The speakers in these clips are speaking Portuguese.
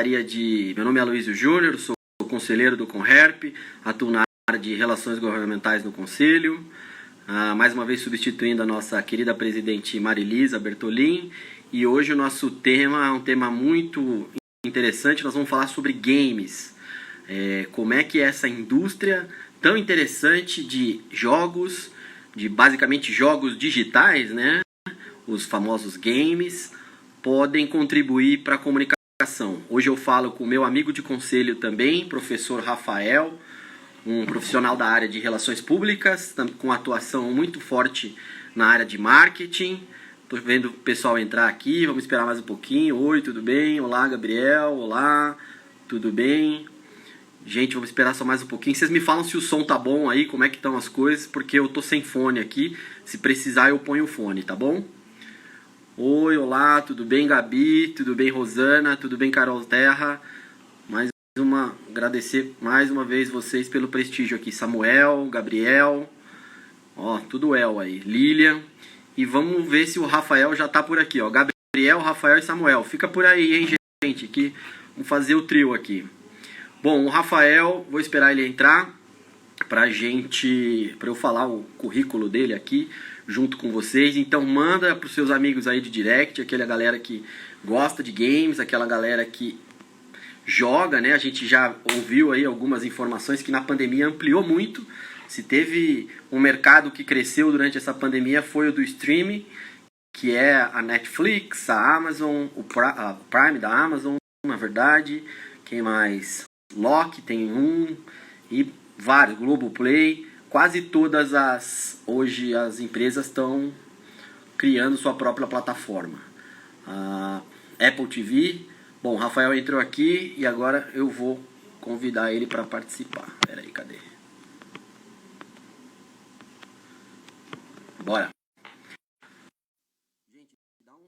Meu nome é Aloysio Júnior, sou conselheiro do Conherp, atuo na área de relações governamentais no Conselho, mais uma vez substituindo a nossa querida presidente Marilisa Bertolin, e hoje o nosso tema é um tema muito interessante. Nós vamos falar sobre games, como é que essa indústria tão interessante de jogos, de basicamente jogos digitais, né, os famosos games, podem contribuir para a comunicação. Hoje eu falo com o meu amigo de conselho também, professor Rafael, um profissional da área de relações públicas, com atuação muito forte na área de marketing. Estou vendo o pessoal entrar aqui, vamos esperar mais um pouquinho. Oi, tudo bem? Olá, Gabriel. Olá, tudo bem? Gente, vamos esperar só mais um pouquinho. Vocês me falam se o som tá bom aí, como é que estão as coisas, porque eu tô sem fone aqui. Se precisar eu ponho o fone, tá bom? Oi, olá, tudo bem, Gabi? Tudo bem, Rosana? Tudo bem, Carol Terra? Agradecer mais uma vez vocês pelo prestígio aqui. Samuel, Gabriel, ó, tudo El aí. Lilian. E vamos ver se o Rafael já tá por aqui, ó. Gabriel, Rafael e Samuel. Fica por aí, hein, gente? Que vamos fazer o trio aqui. Bom, o Rafael, vou esperar ele entrar pra eu falar o currículo dele aqui junto com vocês. Então manda pros seus amigos aí de direct, aquela galera que gosta de games, aquela galera que joga, né? A gente já ouviu aí algumas informações que na pandemia ampliou muito. Se teve um mercado que cresceu durante essa pandemia foi o do streaming, que é a Netflix, a Amazon, a Prime da Amazon, na verdade. Quem mais? Loki tem um, e vários, Globoplay. Quase todas hoje as empresas estão criando sua própria plataforma. Apple TV. Bom, o Rafael entrou aqui e agora eu vou convidar ele para participar. Pera aí, cadê? Bora. Gente, dá um...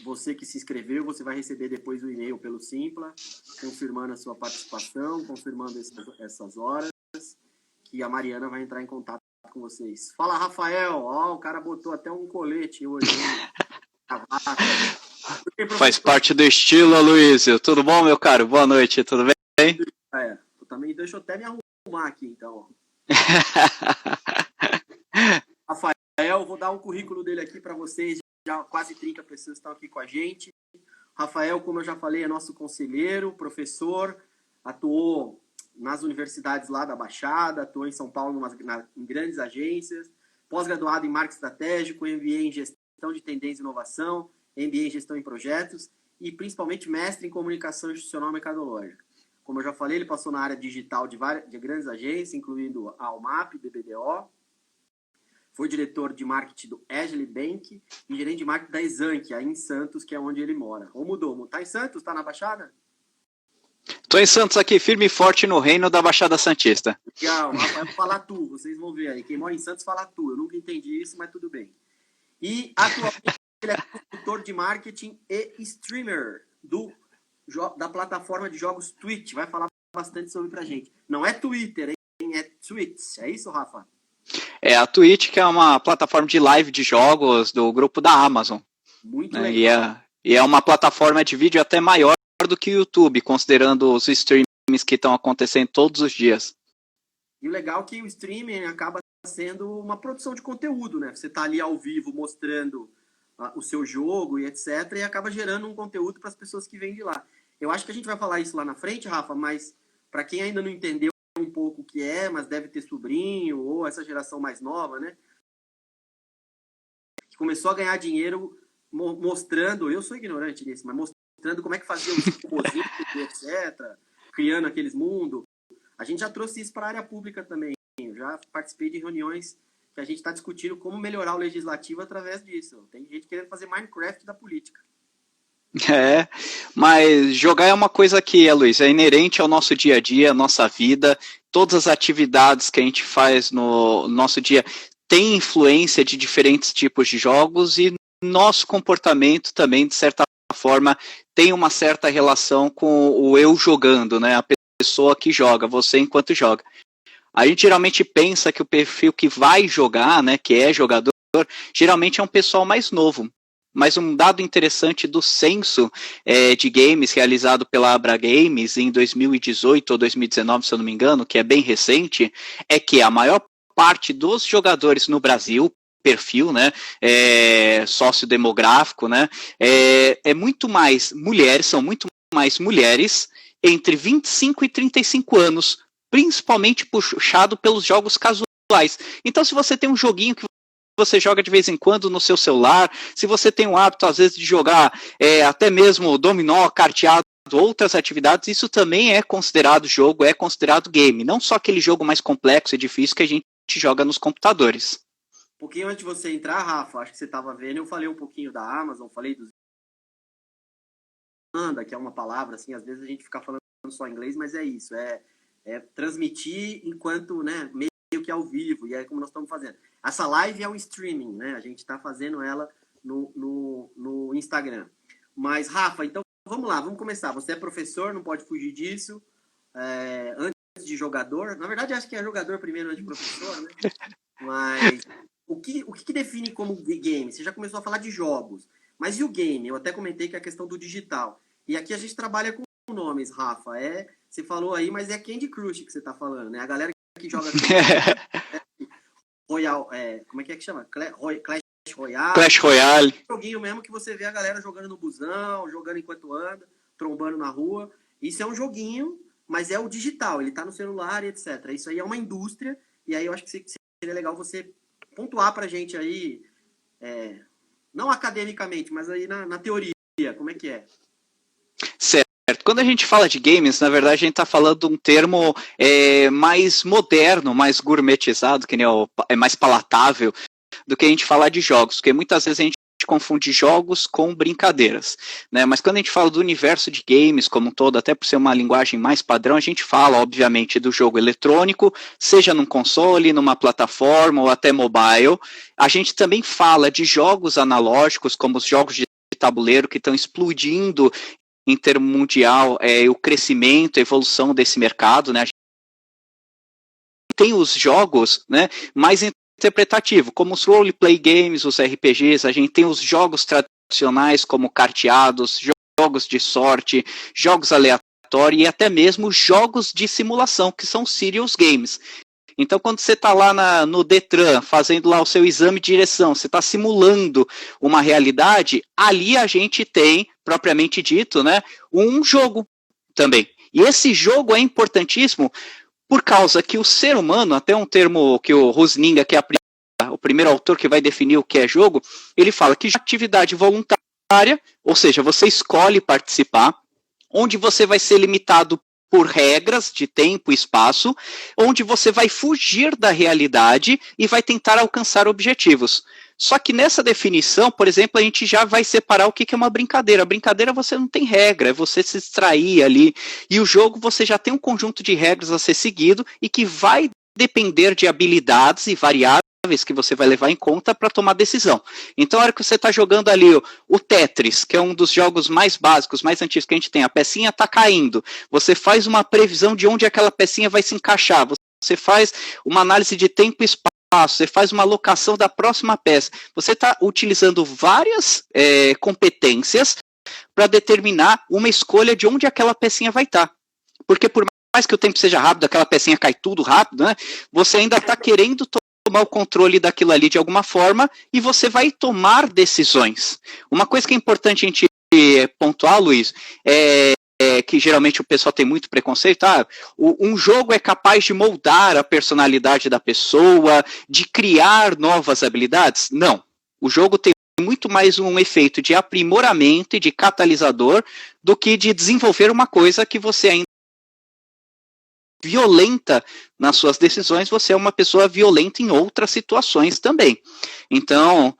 Você que se inscreveu, você vai receber depois o e-mail pelo Simpla, confirmando a sua participação, confirmando essas horas, que a Mariana vai entrar em contato com vocês. Fala, Rafael! Ó, o cara botou até um colete hoje. Faz parte do estilo, Aloysio. Tudo bom, meu caro? Boa noite, tudo bem? Também deixa eu até me arrumar aqui, então. Rafael, vou dar um currículo dele aqui para vocês. Já quase 30 pessoas estão aqui com a gente. Rafael, como eu já falei, é nosso conselheiro, professor, atuou nas universidades lá da Baixada, atuou em São Paulo em grandes agências, pós-graduado em marketing estratégico, MBA em gestão de tendência e inovação, MBA em gestão em projetos e principalmente mestre em comunicação institucional e mercadológica. Como eu já falei, ele passou na área digital de grandes agências, incluindo a Almap, BBDO, foi diretor de marketing do Ashley Bank e gerente de marketing da Exanc, aí em Santos, que é onde ele mora. Ou mudou? Tá em Santos? Tá na Baixada? Tô em Santos aqui, firme e forte no reino da Baixada Santista. Legal, Rafael fala tu, vocês vão ver aí. Quem mora em Santos fala tu. Eu nunca entendi isso, mas tudo bem. E atualmente ele é consultor de marketing e streamer da plataforma de jogos Twitch. Vai falar bastante sobre pra gente. Não é Twitter, hein? É Twitch. É isso, Rafa? É a Twitch, que é uma plataforma de live de jogos do grupo da Amazon. Muito legal. E é uma plataforma de vídeo até maior do que o YouTube, considerando os streams que estão acontecendo todos os dias. E o legal é que o streaming acaba sendo uma produção de conteúdo, né? Você está ali ao vivo mostrando o seu jogo e etc. E acaba gerando um conteúdo para as pessoas que vêm de lá. Eu acho que a gente vai falar isso lá na frente, Rafa, mas para quem ainda não entendeu um pouco o que é, mas deve ter sobrinho ou essa geração mais nova, né? Que começou a ganhar dinheiro mostrando, eu sou ignorante nisso, mas mostrando como é que fazia os cozinhos, etc., criando aqueles mundos. A gente já trouxe isso para a área pública também. Eu já participei de reuniões que a gente está discutindo como melhorar o legislativo através disso. Tem gente querendo fazer Minecraft da política. Mas jogar é uma coisa que, Luiz, é inerente ao nosso dia a dia, à nossa vida, todas as atividades que a gente faz no nosso dia tem influência de diferentes tipos de jogos e nosso comportamento também, de certa forma, tem uma certa relação com o eu jogando, né? pessoa que joga, você enquanto joga. A gente geralmente pensa que o perfil que vai jogar, né, que é jogador, geralmente é um pessoal mais novo. Mas um dado interessante do censo de games realizado pela Abra Games em 2018 ou 2019, se eu não me engano, que é bem recente, é que a maior parte dos jogadores no Brasil, perfil, né, sociodemográfico, né, é muito mais mulheres, são muito mais mulheres entre 25 e 35 anos, principalmente puxado pelos jogos casuais. Então, se você tem um joguinho que você joga de vez em quando no seu celular, se você tem o hábito, às vezes, de jogar até mesmo dominó, carteado, outras atividades, isso também é considerado jogo, é considerado game. Não só aquele jogo mais complexo e difícil que a gente joga nos computadores. Um pouquinho antes de você entrar, Rafa, acho que você estava vendo, eu falei um pouquinho da Amazon, falei dos... que é uma palavra, assim, às vezes a gente fica falando só inglês, mas é isso, é transmitir enquanto, né, meio que ao vivo, e é como nós estamos fazendo. Essa live é um streaming, né? A gente está fazendo ela no Instagram. Mas, Rafa, então vamos lá, vamos começar. Você é professor, não pode fugir disso. Antes de jogador, na verdade acho que é jogador primeiro antes de professor, né? Mas o que define como game? Você já começou a falar de jogos, mas e o game? Eu até comentei que é a questão do digital. E aqui a gente trabalha com nomes, Rafa. Você falou aí, mas é Candy Crush que você está falando, né? A galera que joga Royal, como é que chama? Clash Royale. Clash Royale. É um joguinho mesmo que você vê a galera jogando no busão, jogando enquanto anda, trombando na rua. Isso é um joguinho, mas é o digital, ele tá no celular e etc. Isso aí é uma indústria, e aí eu acho que seria legal você pontuar pra gente aí, não academicamente, mas aí na teoria, como é que é? Certo. Quando a gente fala de games, na verdade a gente está falando de um termo mais moderno, mais gourmetizado, que nem é mais palatável, do que a gente falar de jogos, porque muitas vezes a gente confunde jogos com brincadeiras, né? Mas quando a gente fala do universo de games como um todo, até por ser uma linguagem mais padrão, a gente fala, obviamente, do jogo eletrônico, seja num console, numa plataforma ou até mobile. A gente também fala de jogos analógicos, como os jogos de tabuleiro, que estão explodindo em termo mundial, o crescimento, a evolução desse mercado, né? Tem os jogos, né, mais interpretativos, como os roleplay games, os RPGs, a gente tem os jogos tradicionais como carteados, jogos de sorte, jogos aleatórios e até mesmo jogos de simulação, que são serious games. Então, quando você está lá no Detran, fazendo lá o seu exame de direção, você está simulando uma realidade, ali a gente tem, propriamente dito, né, um jogo também. E esse jogo é importantíssimo por causa que o ser humano, até um termo que o Rusninga, que é o primeiro autor que vai definir o que é jogo, ele fala que atividade voluntária, ou seja, você escolhe participar, onde você vai ser limitado por regras de tempo e espaço, onde você vai fugir da realidade e vai tentar alcançar objetivos. Só que nessa definição, por exemplo, a gente já vai separar o que é uma brincadeira. A brincadeira você não tem regra, é você se distrair ali. E o jogo você já tem um conjunto de regras a ser seguido e que vai depender de habilidades e variáveis que você vai levar em conta para tomar decisão. Então, a hora que você está jogando ali o Tetris, que é um dos jogos mais básicos, mais antigos que a gente tem, a pecinha está caindo, você faz uma previsão de onde aquela pecinha vai se encaixar, você faz uma análise de tempo e espaço, você faz uma alocação da próxima peça, você está utilizando várias competências para determinar uma escolha de onde aquela pecinha vai estar. Porque por mais que o tempo seja rápido, aquela pecinha cai tudo rápido, né? Você ainda está querendo tomar o controle daquilo ali de alguma forma e você vai tomar decisões. Uma coisa que é importante a gente pontuar, Luiz, que geralmente o pessoal tem muito preconceito, um jogo é capaz de moldar a personalidade da pessoa, de criar novas habilidades? Não. O jogo tem muito mais um efeito de aprimoramento e de catalisador do que de desenvolver uma coisa que você ainda violenta nas suas decisões, você é uma pessoa violenta em outras situações também. Então,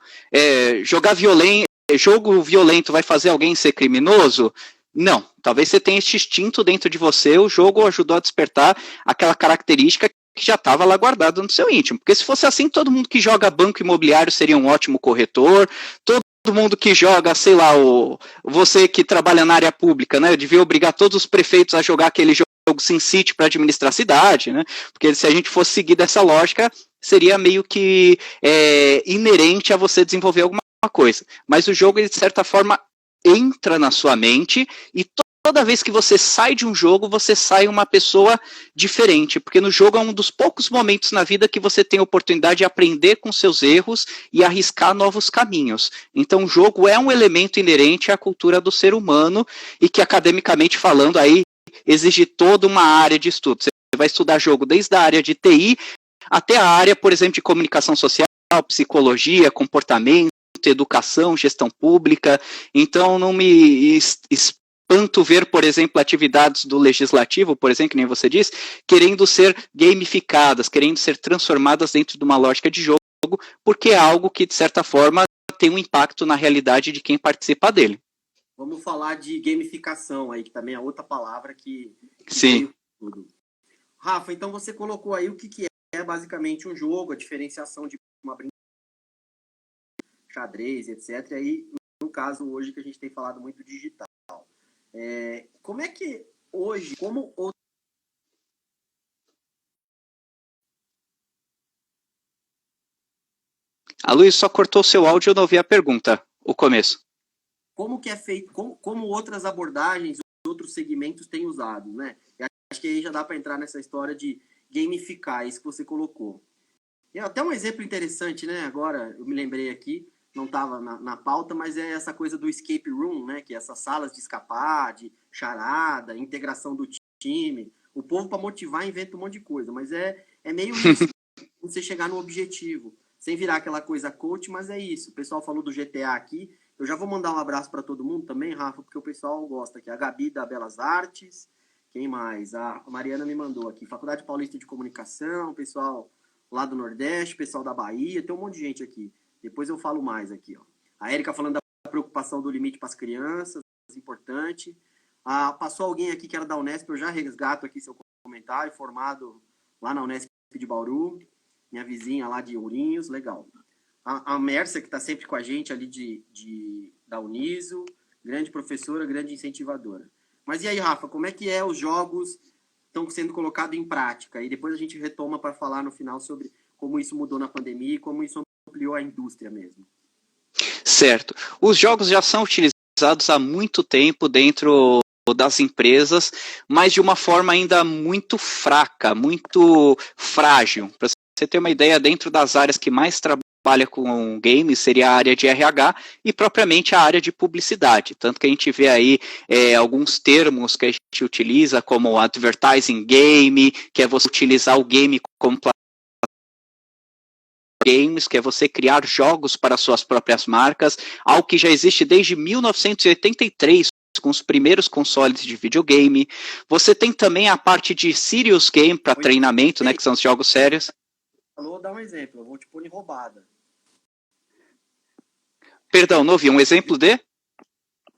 jogo violento vai fazer alguém ser criminoso? Não. Talvez você tenha esse instinto dentro de você, o jogo ajudou a despertar aquela característica que já estava lá guardada no seu íntimo. Porque se fosse assim, todo mundo que joga banco imobiliário seria um ótimo corretor, todo mundo que joga, sei lá, você que trabalha na área pública, né, devia obrigar todos os prefeitos a jogar aquele jogo SimCity para administrar a cidade, né? Porque se a gente fosse seguir dessa lógica, seria meio que inerente a você desenvolver alguma coisa. Mas o jogo, ele, de certa forma, entra na sua mente e toda vez que você sai de um jogo, você sai uma pessoa diferente, porque no jogo é um dos poucos momentos na vida que você tem a oportunidade de aprender com seus erros e arriscar novos caminhos. Então o jogo é um elemento inerente à cultura do ser humano e que, academicamente falando, aí exige toda uma área de estudo. Você vai estudar jogo desde a área de TI até a área, por exemplo, de comunicação social, psicologia, comportamento, educação, gestão pública. Então não me espanto ver, por exemplo, atividades do legislativo, por exemplo, que nem você disse, querendo ser gamificadas, querendo ser transformadas dentro de uma lógica de jogo, porque é algo que, de certa forma, tem um impacto na realidade de quem participa dele. Vamos falar de gamificação aí, que também é outra palavra que Sim. Tudo. Rafa, então você colocou aí o que é basicamente um jogo, a diferenciação de uma brincadeira, xadrez, etc. E aí, no caso, hoje que a gente tem falado muito digital. Como é que hoje, como A Luiz só cortou seu áudio, eu não ouvi a pergunta, o começo. Como que é feito, como outras abordagens, outros segmentos têm usado, né? Eu acho que aí já dá para entrar nessa história de gamificar, isso que você colocou. E até um exemplo interessante, né? Agora eu me lembrei aqui, não estava na pauta, mas é essa coisa do escape room, né? Que é essas salas de escapar, de charada, integração do time. O povo, para motivar, inventa um monte de coisa, mas é meio isso, você chegar no objetivo, sem virar aquela coisa coach, mas é isso. O pessoal falou do GTA aqui, eu já vou mandar um abraço para todo mundo também, Rafa, porque o pessoal gosta aqui. A Gabi da Belas Artes, quem mais? A Mariana me mandou aqui. Faculdade Paulista de Comunicação, pessoal lá do Nordeste, pessoal da Bahia, tem um monte de gente aqui. Depois eu falo mais aqui, ó. A Érica falando da preocupação do limite para as crianças, importante. Passou alguém aqui que era da Unesp, eu já resgato aqui seu comentário, formado lá na Unesp de Bauru, minha vizinha lá de Ourinhos, legal. A Mércia, que está sempre com a gente ali da Uniso, grande professora, grande incentivadora. Mas e aí, Rafa, como é que os jogos estão sendo colocados em prática? E depois a gente retoma para falar no final sobre como isso mudou na pandemia e como isso ampliou a indústria mesmo. Certo. Os jogos já são utilizados há muito tempo dentro das empresas, mas de uma forma ainda muito fraca, muito frágil. Para você ter uma ideia, dentro das áreas que mais trabalha com games seria a área de RH e propriamente a área de publicidade. Tanto que a gente vê aí alguns termos que a gente utiliza, como advertising game, que é você utilizar o game como games, que é você criar jogos para suas próprias marcas, algo que já existe desde 1983, com os primeiros consoles de videogame. Você tem também a parte de serious game para treinamento, né, que são os jogos sérios. Vou dar um exemplo, eu vou te pôr em roubada. Perdão, não ouvi, um exemplo de?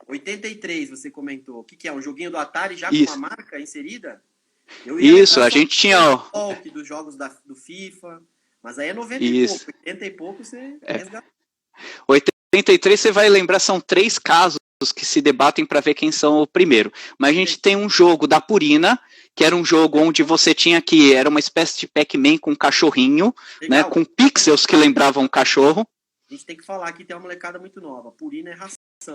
83, você comentou. O que é? Um joguinho do Atari já Isso. Com uma marca inserida? Isso, a gente tinha... dos jogos do FIFA, mas aí é 90 Isso. e pouco. 80 e pouco você resgata. 83 você vai lembrar, são 3 casos que se debatem para ver quem são o primeiro. Mas a gente tem um jogo da Purina, que era um jogo onde você tinha que... Era uma espécie de Pac-Man com um cachorrinho, né, com pixels que lembravam um cachorro. A gente tem que falar que tem uma molecada muito nova. Purina é ração.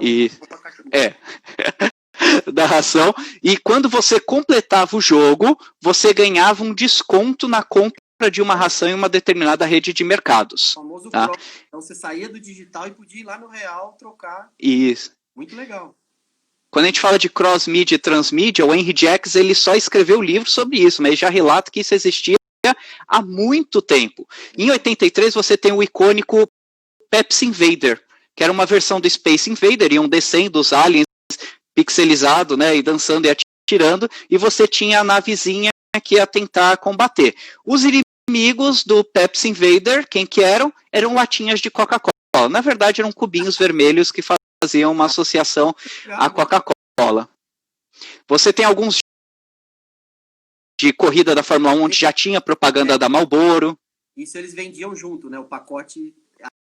Da ração. E quando você completava o jogo, você ganhava um desconto na compra de uma ração em uma determinada rede de mercados. O famoso cross. Então você saía do digital e podia ir lá no real trocar. Isso. Muito legal. Quando a gente fala de cross-mídia e transmídia, o Henry Jacques ele só escreveu livro sobre isso, mas já relata que isso existia há muito tempo. Em 83 você tem o icônico Pepsi Invader, que era uma versão do Space Invader, iam descendo os aliens pixelizado, né, e dançando e atirando, e você tinha a navezinha que ia tentar combater. Os inimigos do Pepsi Invader, quem que eram? Eram latinhas de Coca-Cola. Na verdade, eram cubinhos vermelhos que faziam uma associação à Coca-Cola. Você tem alguns de corrida da Fórmula 1 onde já tinha propaganda da Marlboro. Isso eles vendiam junto, né, o pacote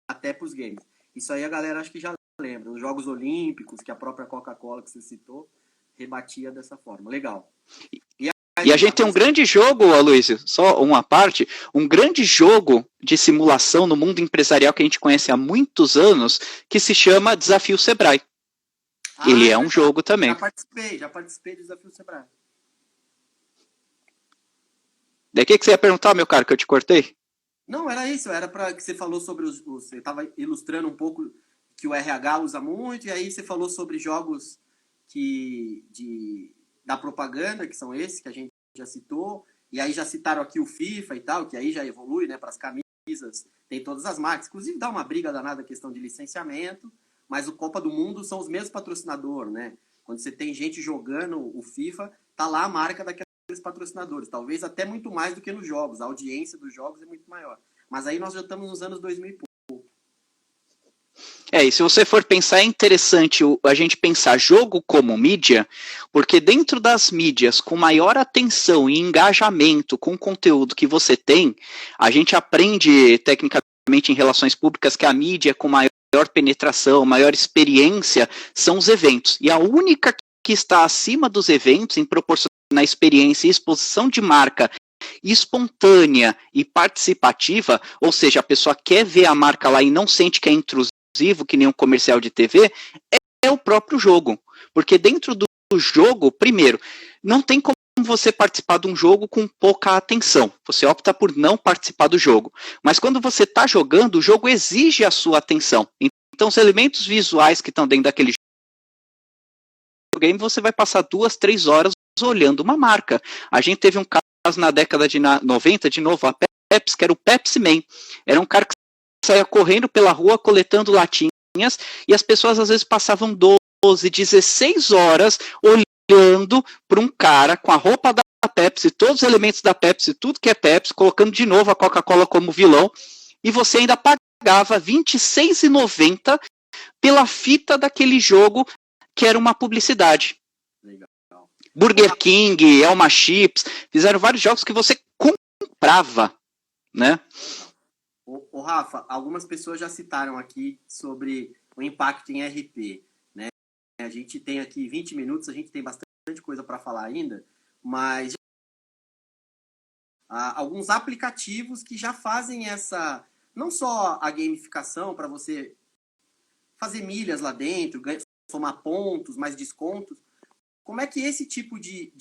até para os games. Isso aí a galera acho que já lembra. Os Jogos Olímpicos, que a própria Coca-Cola que você citou, rebatia dessa forma. Legal. E E a gente tem um grande jogo, Aloysio, só uma parte, um grande jogo de simulação no mundo empresarial que a gente conhece há muitos anos, que se chama Desafio Sebrae. Ele é um jogo também. Já participei do Desafio Sebrae. Daí o que você ia perguntar, meu caro, que eu te cortei? Não, era isso, era para que você falou sobre você estava ilustrando um pouco que o RH usa muito, e aí você falou sobre jogos da propaganda, que são esses que a gente já citou, e aí já citaram aqui o FIFA e tal, que aí já evolui, né, para as camisas, tem todas as marcas, inclusive dá uma briga danada a questão de licenciamento, mas o Copa do Mundo são os mesmos patrocinadores, né? Quando você tem gente jogando o FIFA, tá lá a marca daqueles patrocinadores, talvez até muito mais do que nos jogos, a audiência dos jogos é muito maior. Mas aí nós já estamos nos anos 2000 e pouco. E se você for pensar, é interessante a gente pensar jogo como mídia, porque dentro das mídias com maior atenção e engajamento com o conteúdo que você tem, a gente aprende tecnicamente em relações públicas que a mídia com maior penetração, maior experiência são os eventos. E a única que está acima dos eventos em proporcionar experiência e exposição de marca espontânea e participativa, ou seja, a pessoa quer ver a marca lá e não sente que é intrusivo, que nem um comercial de TV, é o próprio jogo. Porque dentro do jogo, primeiro, não tem como você participar de um jogo com pouca atenção. Você opta por não participar do jogo. Mas quando você está jogando, o jogo exige a sua atenção. Então, os elementos visuais que estão dentro daquele game, você vai passar 2, 3 horas olhando uma marca. A gente teve um caso na década de 90, de novo, a Pepsi, que era o Pepsi Man. Era um cara que saía correndo pela rua coletando latinhas e as pessoas às vezes passavam 12, 16 horas olhando para um cara com a roupa da Pepsi, todos os elementos da Pepsi, tudo que é Pepsi, colocando de novo a Coca-Cola como vilão, e você ainda pagava R$ 26,90 pela fita daquele jogo que era uma publicidade. Legal. Burger King, Elma Chips, fizeram vários jogos que você comprava, né? O Rafa, algumas pessoas já citaram aqui sobre o impacto em RP, né? A gente tem aqui 20 minutos, a gente tem bastante coisa para falar ainda, mas alguns aplicativos que já fazem essa, não só a gamificação para você fazer milhas lá dentro, somar pontos, mais descontos. Como é que esse tipo de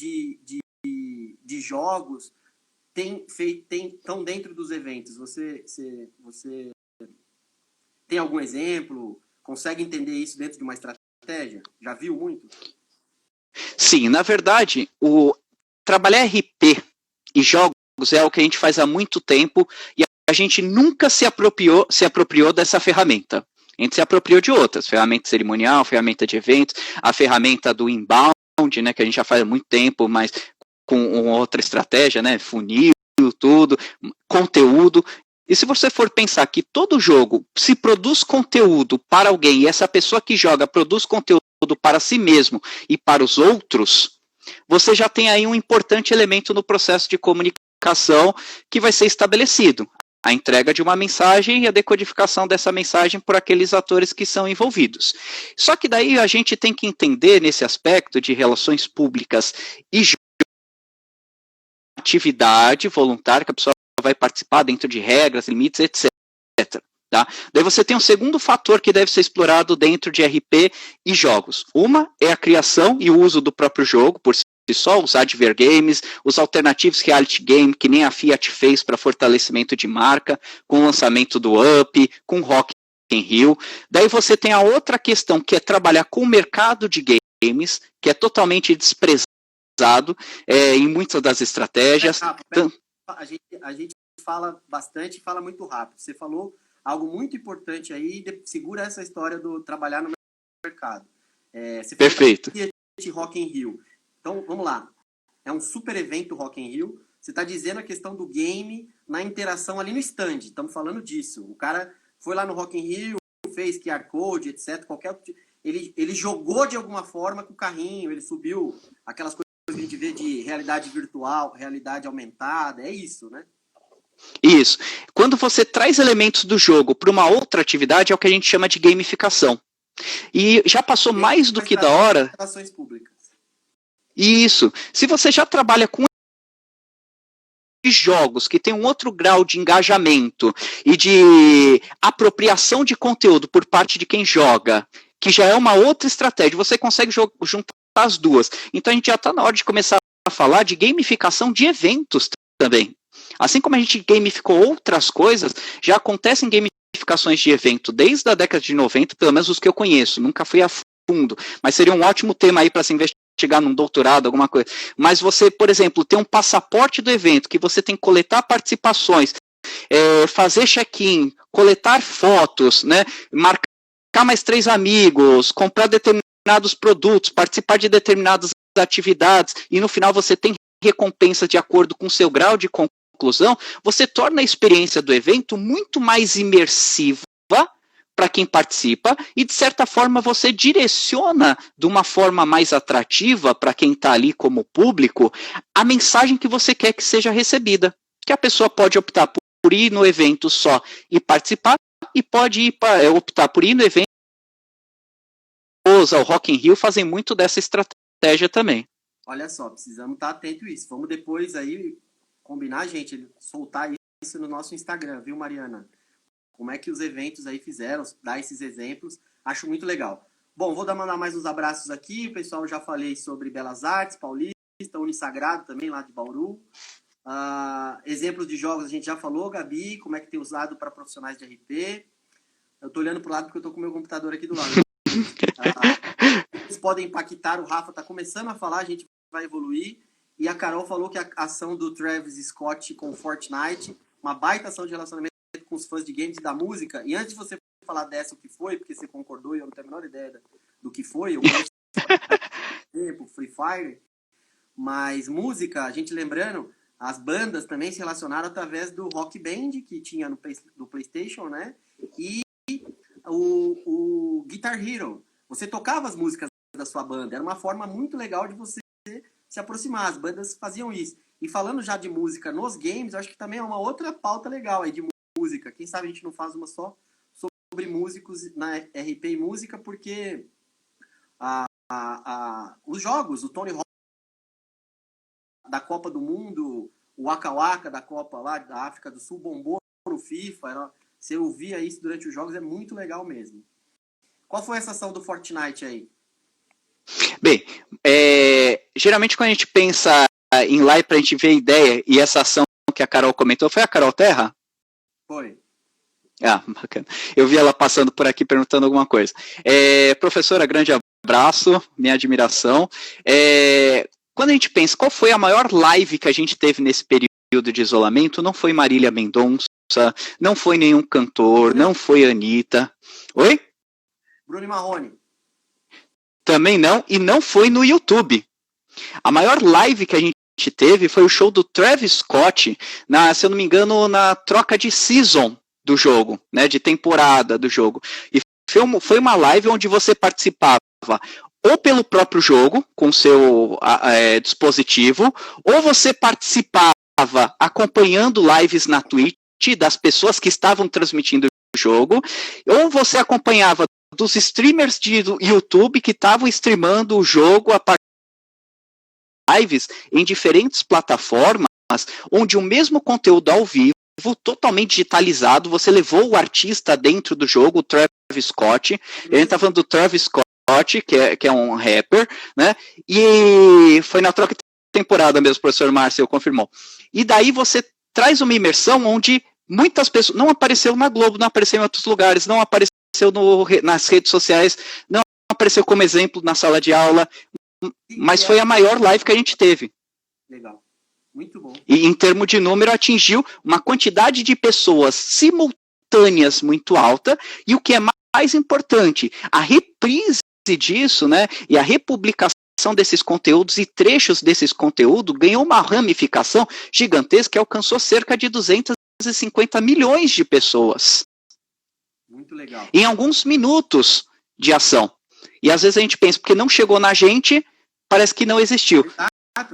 jogos estão dentro dos eventos? Você tem algum exemplo? Consegue entender isso dentro de uma estratégia? Já viu muito? Sim, na verdade, trabalhar RP e jogos é o que a gente faz há muito tempo e a gente nunca se apropriou dessa ferramenta. A gente se apropriou de outras, ferramenta cerimonial, ferramenta de eventos, a ferramenta do inbound, né, que a gente já faz há muito tempo, mas com outra estratégia, né, funil, tudo, conteúdo. E se você for pensar que todo jogo se produz conteúdo para alguém e essa pessoa que joga produz conteúdo para si mesmo e para os outros, você já tem aí um importante elemento no processo de comunicação que vai ser estabelecido. A entrega de uma mensagem e a decodificação dessa mensagem por aqueles atores que são envolvidos. Só que daí a gente tem que entender nesse aspecto de relações públicas e atividade voluntária, que a pessoa vai participar dentro de regras, limites, etc. Tá? Daí você tem um segundo fator que deve ser explorado dentro de RP e jogos. Uma é a criação e o uso do próprio jogo, por si só, os adver games, os alternativos reality game, que nem a Fiat fez para fortalecimento de marca, com o lançamento do Up, com Rock in Rio. Daí você tem a outra questão, que é trabalhar com o mercado de games, que é totalmente desprezado em muitas das estratégias. A gente fala bastante e fala muito rápido. Você falou algo muito importante aí, segura essa história do trabalhar no mercado. Você Perfeito. Rock in Rio. Então, vamos lá. É um super evento Rock in Rio. Você está dizendo a questão do game na interação ali no stand. Estamos falando disso. O cara foi lá no Rock in Rio, fez QR Code, etc. Ele jogou de alguma forma com o carrinho, ele subiu aquelas coisas que a gente vê de realidade virtual, realidade aumentada. É isso, né? Isso. Quando você traz elementos do jogo para uma outra atividade, é o que a gente chama de gamificação. E já passou mais do que da hora. Relações públicas. Isso. Se você já trabalha com jogos, que tem um outro grau de engajamento e de apropriação de conteúdo por parte de quem joga, que já é uma outra estratégia, você consegue juntar as duas. Então a gente já está na hora de começar a falar de gamificação de eventos também. Assim como a gente gamificou outras coisas, já acontecem gamificações de evento desde a década de 90, pelo menos os que eu conheço, nunca fui a fundo, mas seria um ótimo tema aí para se investigar num doutorado, alguma coisa. Mas você, por exemplo, tem um passaporte do evento, que você tem que coletar participações, fazer check-in, coletar fotos, né, marcar mais 3 amigos, comprar determinados produtos, participar de determinadas atividades, e no final você tem recompensa de acordo com o seu grau de conclusão, você torna a experiência do evento muito mais imersiva para quem participa e, de certa forma, você direciona de uma forma mais atrativa para quem está ali como público a mensagem que você quer que seja recebida. Que a pessoa pode optar por ir no evento só e participar, e pode optar por ir no evento. O Rock in Rio fazem muito dessa estratégia também. Olha só, precisamos estar atento a isso. Vamos depois aí combinar, gente, soltar isso no nosso Instagram, viu, Mariana? Como é que os eventos aí fizeram, dar esses exemplos. Acho muito legal. Bom, vou mandar mais uns abraços aqui. O pessoal, já falei sobre Belas Artes, Paulista, Unissagrado também, lá de Bauru. Exemplos de jogos a gente já falou, Gabi, como é que tem usado para profissionais de RP. Eu tô olhando pro lado porque eu tô com o meu computador aqui do lado. Eles podem impactar, o Rafa tá começando a falar, a gente vai evoluir. E a Carol falou que a ação do Travis Scott com Fortnite, uma baita ação de relacionamento com os fãs de games e da música. E antes de você falar dessa, o que foi, porque você concordou e eu não tenho a menor ideia do que foi, eu conheço tempo, Free Fire, mas música, a gente lembrando, as bandas também se relacionaram através do Rock Band, que tinha no PlayStation, né? E o Guitar Hero. Você tocava as músicas da sua banda, era uma forma muito legal de você se aproximar, as bandas faziam isso. E falando já de música nos games, eu acho que também é uma outra pauta legal aí de música. Quem sabe a gente não faz uma só sobre músicos na RP e música, porque os jogos, o Tony Hawk da Copa do Mundo, o Waka Waka da Copa lá da África do Sul bombou no FIFA, você ouvia isso durante os jogos, é muito legal mesmo. Qual foi essa ação do Fortnite aí? Bem, geralmente quando a gente pensa em live para a gente ver a ideia, e essa ação que a Carol comentou, foi a Carol Terra? Foi. Bacana. Eu vi ela passando por aqui perguntando alguma coisa. Professora, grande abraço, minha admiração. Quando a gente pensa, qual foi a maior live que a gente teve nesse período de isolamento? Não foi Marília Mendonça, não foi nenhum cantor, não foi Anitta. Oi? Bruno Marrone. Também não, e não foi no YouTube. A maior live que a gente teve foi o show do Travis Scott, se eu não me engano, na troca de season do jogo, né, de temporada do jogo. E foi uma live onde você participava ou pelo próprio jogo, com seu dispositivo, ou você participava acompanhando lives na Twitch das pessoas que estavam transmitindo o jogo, ou você acompanhava dos streamers de YouTube que estavam streamando o jogo a partir de lives em diferentes plataformas, onde o mesmo conteúdo ao vivo, totalmente digitalizado, você levou o artista dentro do jogo, o Travis Scott, a gente tá falando do Travis Scott, que é um rapper, né, e foi na troca de temporada mesmo, o professor Márcio confirmou. E daí você traz uma imersão onde muitas pessoas, não apareceu na Globo, não apareceu em outros lugares, não apareceu nas redes sociais, não apareceu como exemplo na sala de aula, mas foi a maior live que a gente teve. Legal, muito bom. E em termos de número atingiu uma quantidade de pessoas simultâneas muito alta, e o que é mais importante, a reprise disso, né, e a republicação desses conteúdos e trechos desses conteúdos ganhou uma ramificação gigantesca que alcançou cerca de 250 milhões de pessoas. Muito legal. Em alguns minutos de ação. E às vezes a gente pensa, porque não chegou na gente, parece que não existiu.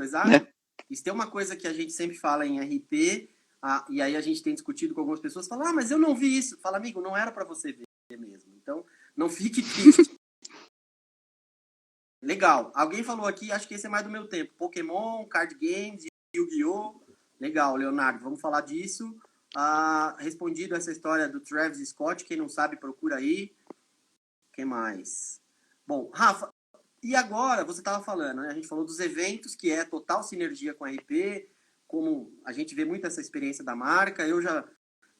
Exato. Né? Isso tem uma coisa que a gente sempre fala em RP, e aí a gente tem discutido com algumas pessoas, fala, mas eu não vi isso. Fala, amigo, não era para você ver mesmo. Então, não fique triste. Legal. Alguém falou aqui, acho que esse é mais do meu tempo. Pokémon, card games, Yu-Gi-Oh! Legal, Leonardo, vamos falar disso. Respondido essa história do Travis Scott, quem não sabe, procura aí. Quem mais? Bom, Rafa, e agora você estava falando, né? A gente falou dos eventos, que é total sinergia com a RP, como a gente vê muito essa experiência da marca. Eu já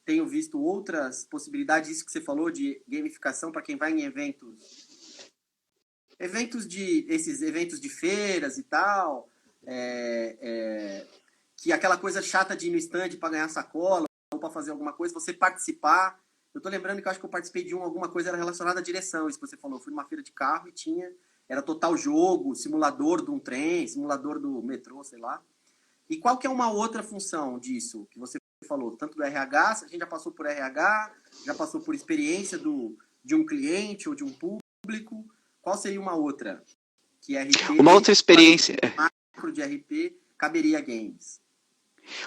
tenho visto outras possibilidades, isso que você falou de gamificação para quem vai em esses eventos de feiras e tal, que aquela coisa chata de ir no stand para ganhar sacola ou para fazer alguma coisa, você participar. Eu tô lembrando que eu acho que eu participei de alguma coisa era relacionada à direção, isso que você falou. Eu fui numa feira de carro e era total jogo, simulador de um trem, simulador do metrô, sei lá. E qual que é uma outra função disso que você falou? Tanto do RH, a gente já passou por RH, já passou por experiência de um cliente ou de um público. Qual seria uma outra? Que RP, uma outra experiência. Macro de RP caberia games.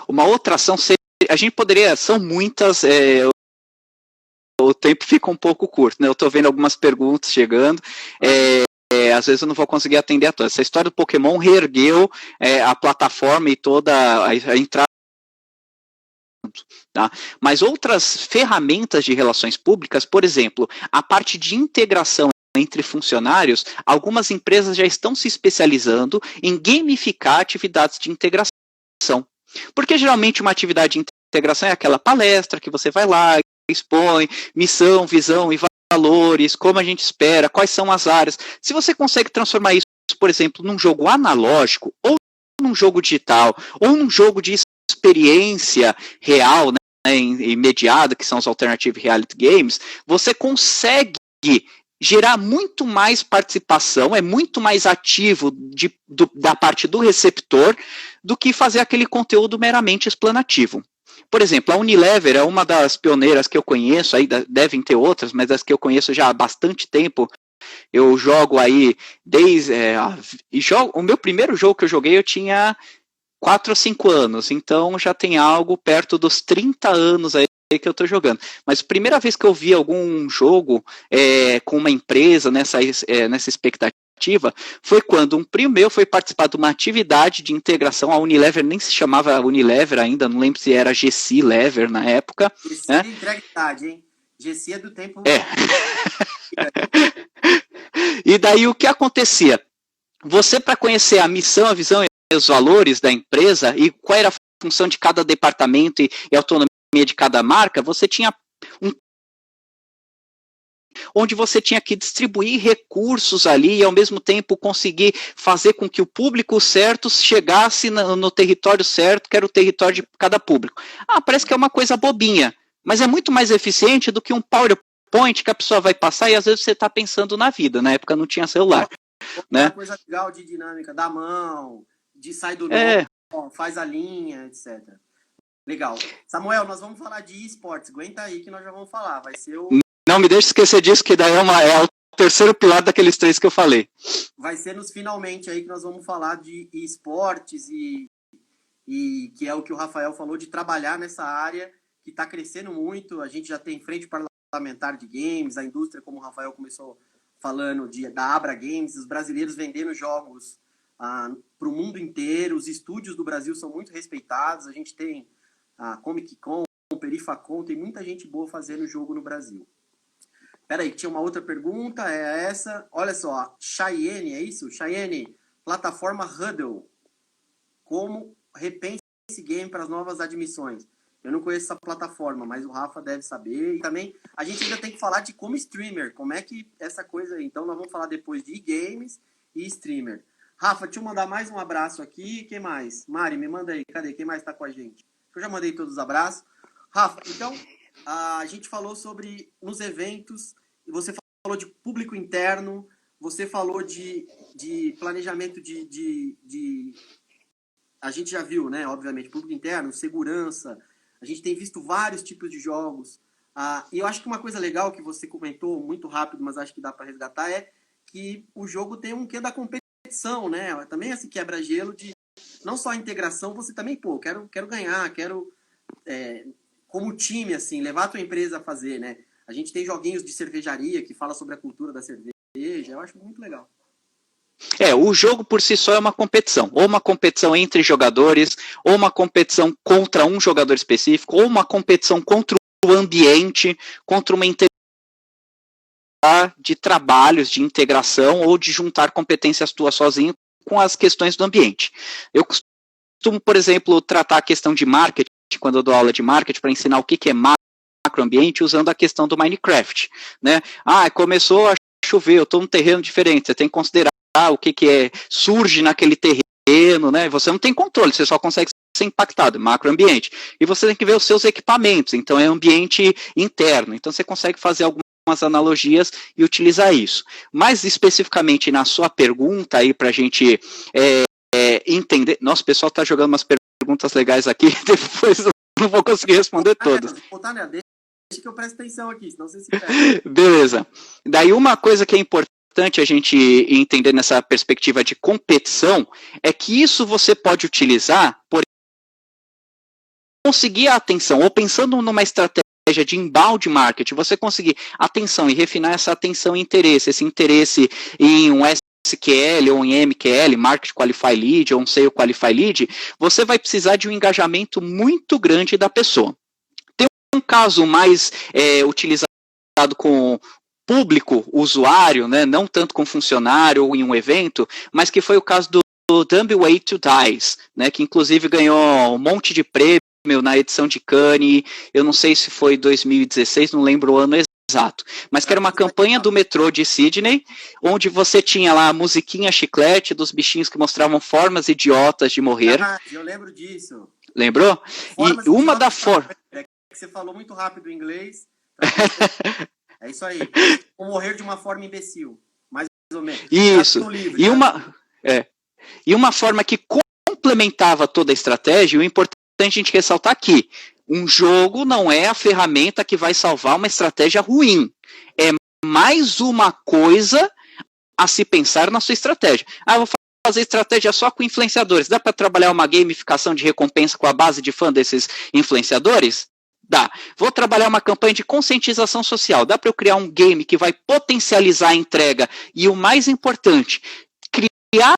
Uma outra ação seria, a gente poderia, são muitas, o tempo fica um pouco curto, né? Eu estou vendo algumas perguntas chegando, às vezes eu não vou conseguir atender a todas. Essa história do Pokémon reergueu a plataforma e toda a entrada. Tá? Mas outras ferramentas de relações públicas, por exemplo, a parte de integração entre funcionários, algumas empresas já estão se especializando em gamificar atividades de integração. Porque geralmente uma atividade de integração é aquela palestra que você vai lá, expõe missão, visão e valores, como a gente espera, quais são as áreas. Se você consegue transformar isso, por exemplo, num jogo analógico, ou num jogo digital, ou num jogo de experiência real, né, imediata, que são os Alternative Reality Games, você consegue gerar muito mais participação, é muito mais ativo da parte do receptor do que fazer aquele conteúdo meramente explanativo. Por exemplo, a Unilever é uma das pioneiras que eu conheço, aí devem ter outras, mas as que eu conheço já há bastante tempo. Eu jogo aí desde... o meu primeiro jogo que eu joguei eu tinha 4 ou 5 anos, então já tem algo perto dos 30 anos aí que eu estou jogando. Mas a primeira vez que eu vi algum jogo com uma empresa nessa expectativa foi quando um primo meu foi participar de uma atividade de integração. A Unilever nem se chamava Unilever ainda, não lembro se era GC Lever na época. GC né? Entrega idade, hein? GC é do tempo... E daí o que acontecia? Você, para conhecer a missão, a visão e os valores da empresa e qual era a função de cada departamento e a autonomia de cada marca, você tinha onde você tinha que distribuir recursos ali e ao mesmo tempo conseguir fazer com que o público certo chegasse no território certo, que era o território de cada público. Parece que é uma coisa bobinha, mas é muito mais eficiente do que um PowerPoint que a pessoa vai passar e às vezes você está pensando na vida. Na época não tinha celular. Né? Coisa legal de dinâmica da mão, de sai do nó, faz a linha, etc. Legal. Samuel, nós vamos falar de esportes. Aguenta aí que nós já vamos falar. Vai ser o... Não me deixe esquecer disso, que daí é o terceiro pilar daqueles 3 que eu falei. Vai ser nos finalmente aí que nós vamos falar de esportes e que é o que o Rafael falou, de trabalhar nessa área que está crescendo muito. A gente já tem frente parlamentar de games, a indústria, como o Rafael começou falando, da Abra Games, os brasileiros vendendo jogos para o mundo inteiro. Os estúdios do Brasil são muito respeitados. A gente tem a Comic Con, Perifacon, tem muita gente boa fazendo jogo no Brasil. Peraí, tinha uma outra pergunta, é essa. Olha só, Cheyenne, é isso? Cheyenne, plataforma Huddle. Como repense esse game para as novas admissões? Eu não conheço essa plataforma, mas o Rafa deve saber. E também a gente ainda tem que falar de como streamer, como é que essa coisa... Então nós vamos falar depois de e-games e streamer. Rafa, deixa eu mandar mais um abraço aqui. Quem mais? Mari, me manda aí. Cadê? Quem mais está com a gente? Eu já mandei todos os abraços. Rafa, então, a gente falou sobre nos eventos, você falou de público interno, você falou de planejamento a gente já viu, né, obviamente, público interno, segurança, a gente tem visto vários tipos de jogos. E eu acho que uma coisa legal que você comentou muito rápido, mas acho que dá para resgatar, é que o jogo tem um quê da competição, né? Também esse quebra-gelo de não só a integração, você também, quero ganhar, quero, como time, assim, levar a tua empresa a fazer, né? A gente tem joguinhos de cervejaria que fala sobre a cultura da cerveja, eu acho muito legal. O jogo por si só é uma competição, ou uma competição entre jogadores, ou uma competição contra um jogador específico, ou uma competição contra o ambiente, contra uma de trabalhos, de integração, ou de juntar competências tuas sozinho com as questões do ambiente. Eu costumo, por exemplo, tratar a questão de marketing, quando eu dou aula de marketing, para ensinar o que é macroambiente, usando a questão do Minecraft, né? Começou a chover, eu estou num terreno diferente, você tem que considerar o que surge naquele terreno, né? Você não tem controle, você só consegue ser impactado, macroambiente. E você tem que ver os seus equipamentos, então é ambiente interno, então você consegue fazer algumas analogias e utilizar isso. Mais especificamente na sua pergunta aí para a gente entender. Nossa, o pessoal está jogando umas perguntas legais aqui, depois eu não vou conseguir responder todas. Deixa que eu presto atenção aqui, senão você se perde. Beleza. Daí uma coisa que é importante a gente entender nessa perspectiva de competição é que isso você pode utilizar por conseguir a atenção, ou pensando numa estratégia de inbound marketing, você conseguir atenção e refinar essa atenção e interesse, esse interesse em um SQL ou em MQL, Market Qualify Lead, ou um Sale Qualify Lead, você vai precisar de um engajamento muito grande da pessoa. Tem um caso mais utilizado com público, usuário, né, não tanto com funcionário ou em um evento, mas que foi o caso do Dumb Way to Dice, né, que inclusive ganhou um monte de prêmio na edição de Cannes, eu não sei se foi 2016, não lembro o ano exato, mas que era uma campanha do metrô de Sydney, onde você tinha lá a musiquinha chiclete dos bichinhos que mostravam formas idiotas de morrer. Eu lembro disso. Lembrou? E uma da forma... É que você falou muito rápido em inglês. É isso aí. Ou morrer de uma forma imbecil. Mais ou menos. Isso. E uma forma que complementava toda a estratégia, o importante é a gente ressaltar aqui, um jogo não é a ferramenta que vai salvar uma estratégia ruim. É mais uma coisa a se pensar na sua estratégia. Eu vou fazer estratégia só com influenciadores. Dá para trabalhar uma gamificação de recompensa com a base de fã desses influenciadores? Dá. Vou trabalhar uma campanha de conscientização social. Dá para eu criar um game que vai potencializar a entrega? E o mais importante, criar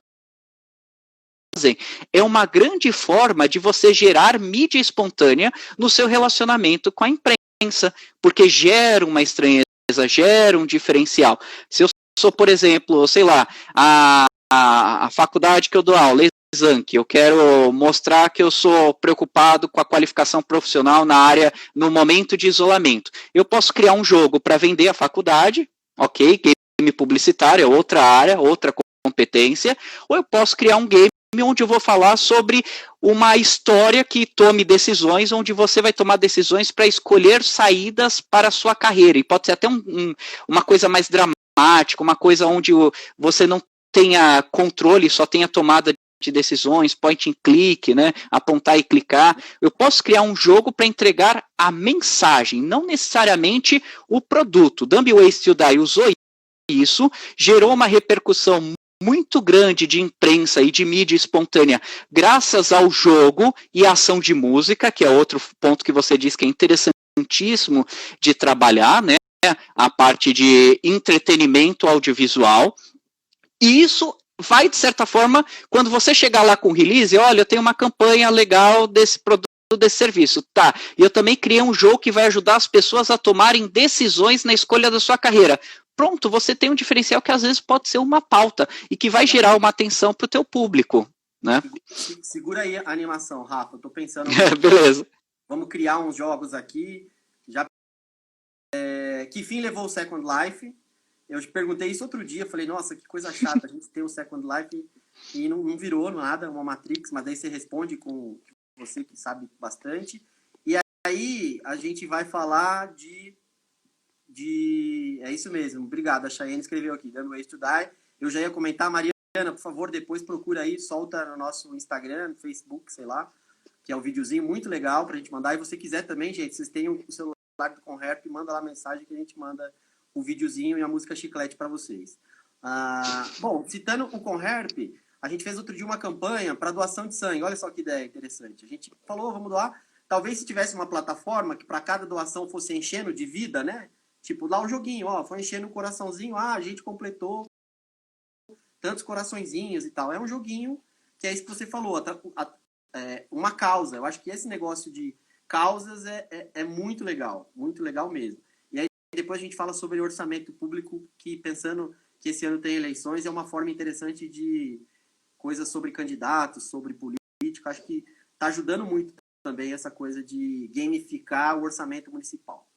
é uma grande forma de você gerar mídia espontânea no seu relacionamento com a imprensa, porque gera uma estranheza, gera um diferencial. Se eu sou, por exemplo, sei lá, a faculdade que eu dou aula, Exanc, eu quero mostrar que eu sou preocupado com a qualificação profissional na área no momento de isolamento. Eu posso criar um jogo para vender a faculdade, ok, game publicitário é outra área, outra competência, ou eu posso criar um game onde eu vou falar sobre uma história que tome decisões, onde você vai tomar decisões para escolher saídas para a sua carreira, e pode ser até uma coisa mais dramática, uma coisa onde você não tenha controle, só tenha tomada de decisões, point and click, né, apontar e clicar. Eu posso criar um jogo para entregar a mensagem, não necessariamente o produto. Dumb Ways to Die usou isso, gerou uma repercussão muito grande de imprensa e de mídia espontânea, graças ao jogo e à ação de música, que é outro ponto que você diz que é interessantíssimo de trabalhar, né? A parte de entretenimento audiovisual. E isso vai, de certa forma, quando você chegar lá com o release, olha, eu tenho uma campanha legal desse produto, desse serviço, tá? E eu também criei um jogo que vai ajudar as pessoas a tomarem decisões na escolha da sua carreira. Pronto, você tem um diferencial que às vezes pode ser uma pauta e que vai gerar uma atenção para o teu público, né? Segura aí a animação, Rafa, eu tô pensando... Beleza. Vamos criar uns jogos aqui, que fim levou o Second Life? Eu te perguntei isso outro dia, falei, nossa, que coisa chata, a gente tem o Second Life e não virou nada, uma Matrix, mas daí você responde com você que sabe bastante. E aí a gente vai falar de é isso mesmo, obrigado, a Cheyenne escreveu aqui, Dumb Ways to Die. Eu já ia comentar, Mariana, por favor, depois procura aí, solta no nosso Instagram, no Facebook, sei lá, que é um videozinho muito legal pra gente mandar. E você quiser também, gente, vocês têm o celular do Conrep, manda lá a mensagem que a gente manda o videozinho e a música chiclete para vocês. Bom, citando o Conrep, a gente fez outro dia uma campanha para doação de sangue. Olha só que ideia interessante. A gente falou, vamos doar. Talvez se tivesse uma plataforma que para cada doação fosse enchendo de vida, né? Tipo, lá o joguinho, ó, foi enchendo um coraçãozinho, a gente completou tantos coraçõezinhos e tal. É um joguinho que é isso que você falou, uma causa. Eu acho que esse negócio de causas é muito legal mesmo. E aí depois a gente fala sobre orçamento público, que pensando que esse ano tem eleições, é uma forma interessante de coisas sobre candidatos, sobre política. Acho que está ajudando muito também essa coisa de gamificar o orçamento municipal.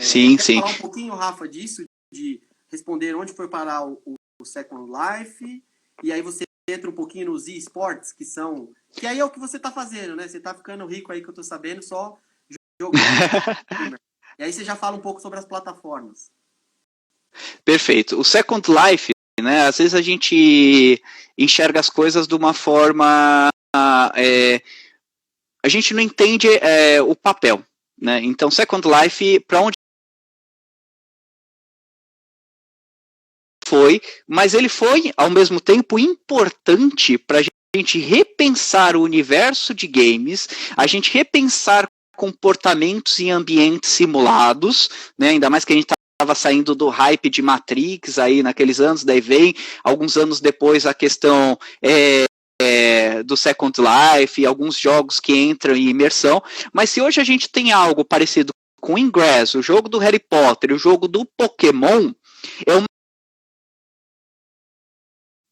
Sim, quer sim. falar um pouquinho, Rafa, disso, de responder onde foi parar o Second Life, e aí você entra um pouquinho nos eSports, que aí é o que você tá fazendo, né? Você tá ficando rico aí, que eu tô sabendo, só jogando. E aí você já fala um pouco sobre as plataformas. Perfeito. O Second Life, né, às vezes a gente enxerga as coisas de uma forma... a gente não entende o papel, né? Então, Second Life, para onde foi, mas ele foi, ao mesmo tempo, importante para a gente repensar o universo de games, a gente repensar comportamentos em ambientes simulados, né? Ainda mais que a gente estava saindo do hype de Matrix aí naqueles anos, daí vem, alguns anos depois, a questão do Second Life, alguns jogos que entram em imersão, mas se hoje a gente tem algo parecido com o Ingress, o jogo do Harry Potter, o jogo do Pokémon,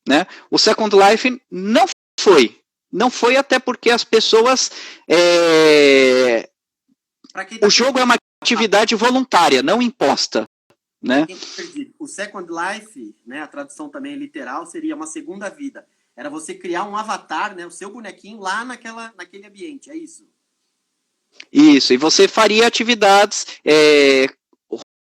né? O Second Life não foi até porque as pessoas o jogo é uma atividade voluntária, não imposta, né? O Second Life, né, a tradução também literal, seria uma segunda vida. Era você criar um avatar, né, o seu bonequinho lá naquele ambiente, é isso? Isso, e você faria atividades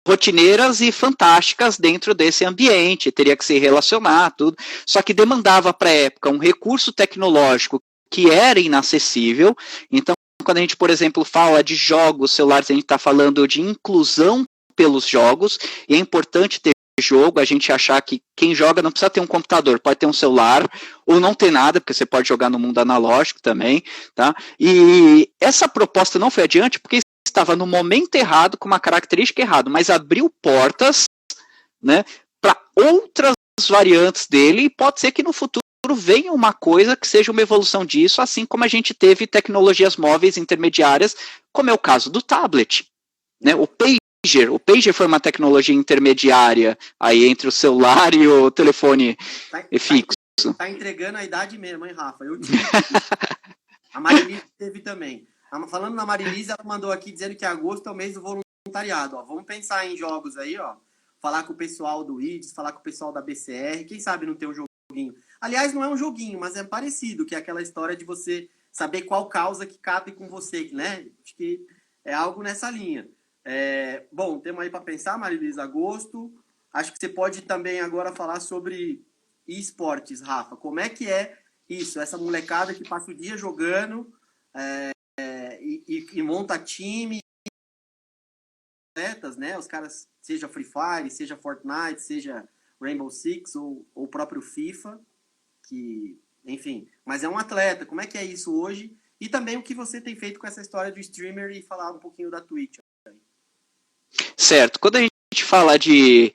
rotineiras e fantásticas dentro desse ambiente, teria que se relacionar, tudo, só que demandava para a época um recurso tecnológico que era inacessível. Então, quando a gente, por exemplo, fala de jogos celulares, a gente está falando de inclusão pelos jogos, e é importante ter jogo, a gente achar que quem joga não precisa ter um computador, pode ter um celular, ou não ter nada, porque você pode jogar no mundo analógico também, tá? E essa proposta não foi adiante, porque estava no momento errado, com uma característica errada, mas abriu portas, né, para outras variantes dele, e pode ser que no futuro venha uma coisa que seja uma evolução disso, assim como a gente teve tecnologias móveis intermediárias, como é o caso do tablet, né? O pager foi uma tecnologia intermediária aí entre o celular e o telefone fixo. Tá entregando a idade mesmo, hein, Rafa? Eu tive. A Marilise teve também. Falando na Marilise, ela mandou aqui dizendo que agosto é o mês do voluntariado. Ó. Vamos pensar em jogos aí, ó. Falar com o pessoal do IDES, falar com o pessoal da BCR. Quem sabe não ter um joguinho. Aliás, não é um joguinho, mas é parecido, que é aquela história de você saber qual causa que cabe com você, né? Acho que é algo nessa linha. Bom, temos aí para pensar, Marilise, agosto. Acho que você pode também agora falar sobre esportes, Rafa. Como é que é isso? Essa molecada que passa o dia jogando e monta time, atletas, né? Os caras, seja Free Fire, seja Fortnite, seja Rainbow Six ou o próprio FIFA, que, enfim, mas é um atleta. Como é que é isso hoje? E também o que você tem feito com essa história do streamer e falar um pouquinho da Twitch. Certo. Quando a gente fala de...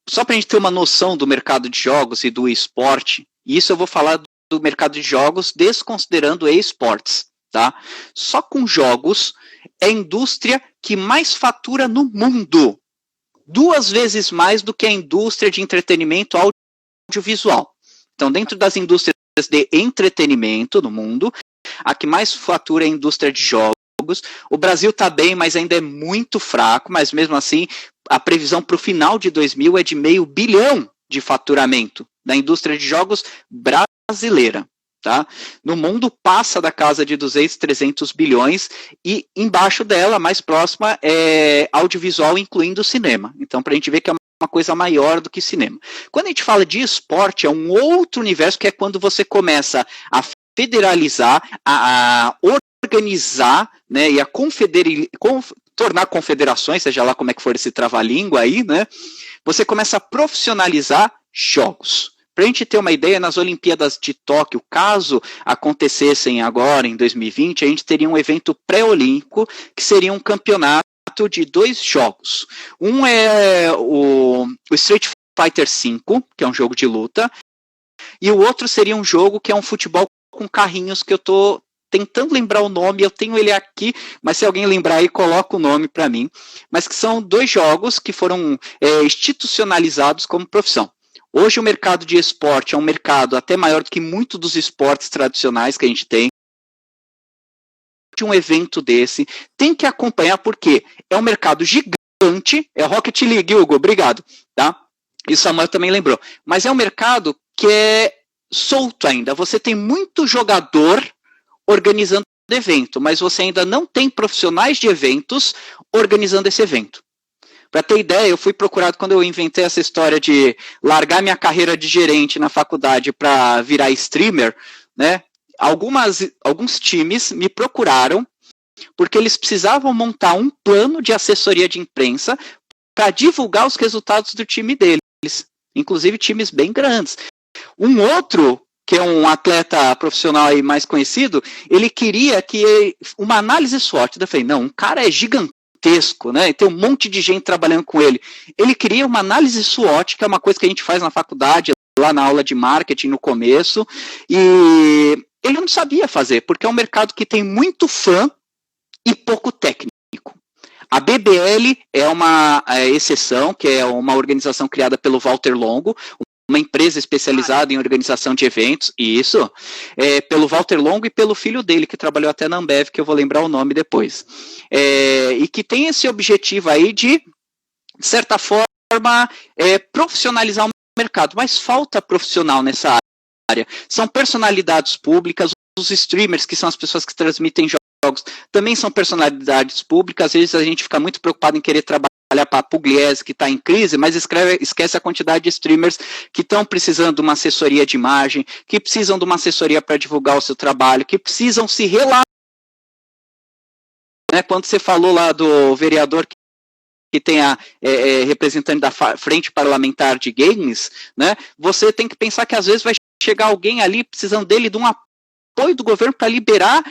só para a gente ter uma noção do mercado de jogos e do esporte, isso eu vou falar do mercado de jogos desconsiderando esportes, tá? Só com jogos é a indústria que mais fatura no mundo. 2 vezes mais do que a indústria de entretenimento audiovisual. Então, dentro das indústrias de entretenimento no mundo, a que mais fatura é a indústria de jogos. O Brasil está bem, mas ainda é muito fraco, mas mesmo assim, a previsão para o final de 2000 é de $500 bilhão de faturamento da indústria de jogos brasileira. Tá? No mundo passa da casa de 200, 300 bilhões e embaixo dela, mais próxima, é audiovisual, incluindo o cinema. Então, para a gente ver que é uma coisa maior do que cinema. Quando a gente fala de esporte, é um outro universo, que é quando você começa a federalizar, a organizar, né, e a tornar confederações, seja lá como é que for esse trava-língua aí, né, você começa a profissionalizar jogos. Para a gente ter uma ideia, nas Olimpíadas de Tóquio, caso acontecessem agora, em 2020, a gente teria um evento pré-olímpico, que seria um campeonato de 2 jogos. Um é o Street Fighter V, que é um jogo de luta, e o outro seria um jogo que é um futebol com carrinhos, que eu tô tentando lembrar o nome, eu tenho ele aqui, mas se alguém lembrar aí, coloca o nome para mim, mas que são 2 jogos que foram institucionalizados como profissão. Hoje o mercado de esporte é um mercado até maior do que muito dos esportes tradicionais que a gente tem. De um evento desse, tem que acompanhar, porque é um mercado gigante, é Rocket League, Hugo, obrigado, tá? E o Samuel também lembrou. Mas é um mercado que é solto ainda, você tem muito jogador organizando evento, mas você ainda não tem profissionais de eventos organizando esse evento. Para ter ideia, eu fui procurado quando eu inventei essa história de largar minha carreira de gerente na faculdade para virar streamer, né? Alguns times me procuraram porque eles precisavam montar um plano de assessoria de imprensa para divulgar os resultados do time deles, inclusive times bem grandes. Um outro, que é um atleta profissional aí mais conhecido, ele queria que uma análise SWOT. Eu falei, não, um cara é gigantesco, né? Tem um monte de gente trabalhando com ele. Ele queria uma análise SWOT, que é uma coisa que a gente faz na faculdade, lá na aula de marketing no começo, e ele não sabia fazer, porque é um mercado que tem muito fã e pouco técnico. A BBL é uma exceção, que é uma organização criada pelo Walter Longo, uma empresa especializada em organização de eventos, e isso, pelo Walter Longo e pelo filho dele, que trabalhou até na Ambev, que eu vou lembrar o nome depois. E que tem esse objetivo aí de certa forma, profissionalizar o mercado, mas falta profissional nessa área. São personalidades públicas, os streamers, que são as pessoas que transmitem jogos, também são personalidades públicas. Às vezes a gente fica muito preocupado em querer trabalhar para a Pugliese, que está em crise, mas esquece a quantidade de streamers que estão precisando de uma assessoria de imagem, que precisam de uma assessoria para divulgar o seu trabalho, que precisam se relacionar. Quando você falou lá do vereador que tem a representante da frente parlamentar de games, né, você tem que pensar que às vezes vai chegar alguém ali precisando dele de um apoio do governo para liberar